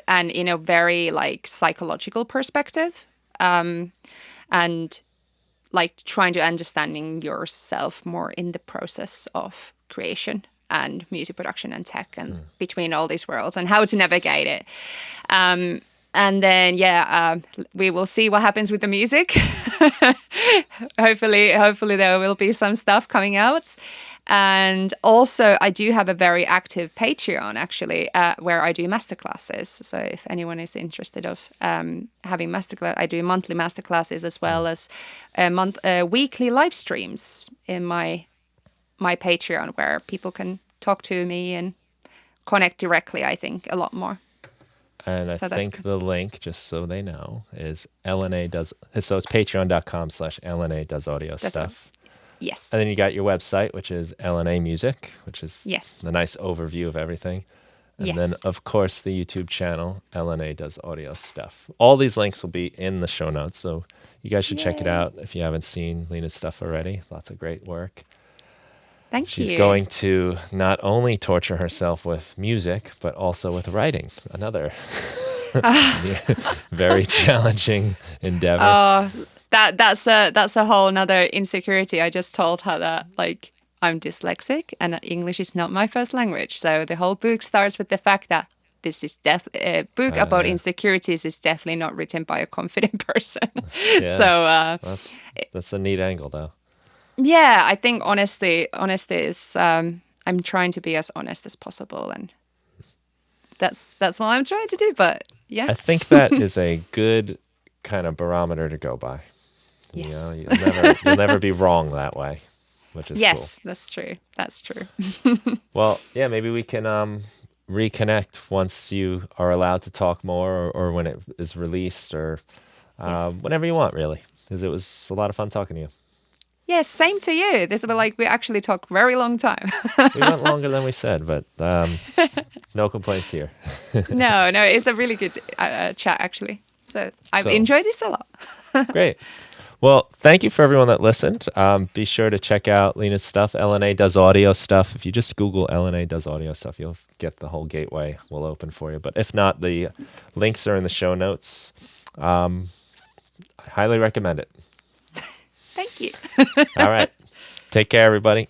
And in a very like psychological perspective, and like trying to understanding yourself more in the process of creation and music production and tech and between all these worlds and how to navigate it. And then, we will see what happens with the music. Hopefully there will be some stuff coming out. And also, I do have a very active Patreon, actually, where I do masterclasses. So if anyone is interested of having masterclass, I do monthly masterclasses as well as weekly live streams in my Patreon, where people can talk to me and connect directly, I think, a lot more. And I think the link, just so they know, is LNA does. So it's patreon.com/LNA does audio stuff. Yes. And then you got your website, which is LNA Music, which is a nice overview of everything. And then, of course, the YouTube channel, LNA does audio stuff. All these links will be in the show notes, so you guys should check it out if you haven't seen Liina's stuff already. Lots of great work. Thank you. She's going to not only torture herself with music, but also with writing. Another very challenging endeavor. That's a whole nother insecurity. I just told her that like I'm dyslexic and English is not my first language. So the whole book starts with the fact that this is a book about insecurities is definitely not written by a confident person. So that's a neat angle, though. Yeah, I think honesty is. I'm trying to be as honest as possible, and that's what I'm trying to do. But yeah, I think that is a good kind of barometer to go by. Yes. You'll never be wrong that way, which is yes, cool. That's true. Well, yeah, maybe we can reconnect once you are allowed to talk more, or when it is released, or whenever you want, really, because it was a lot of fun talking to you. Yes, same to you. We actually talked very long time. We went longer than we said, but no complaints here. No, it's a really good chat, actually. So I've enjoyed this a lot. Great. Well, thank you for everyone that listened. Be sure to check out Liina's stuff. LNA does audio stuff. If you just Google LNA does audio stuff, you'll get the whole gateway will open for you. But if not, the links are in the show notes. I highly recommend it. Thank you. All right. Take care, everybody.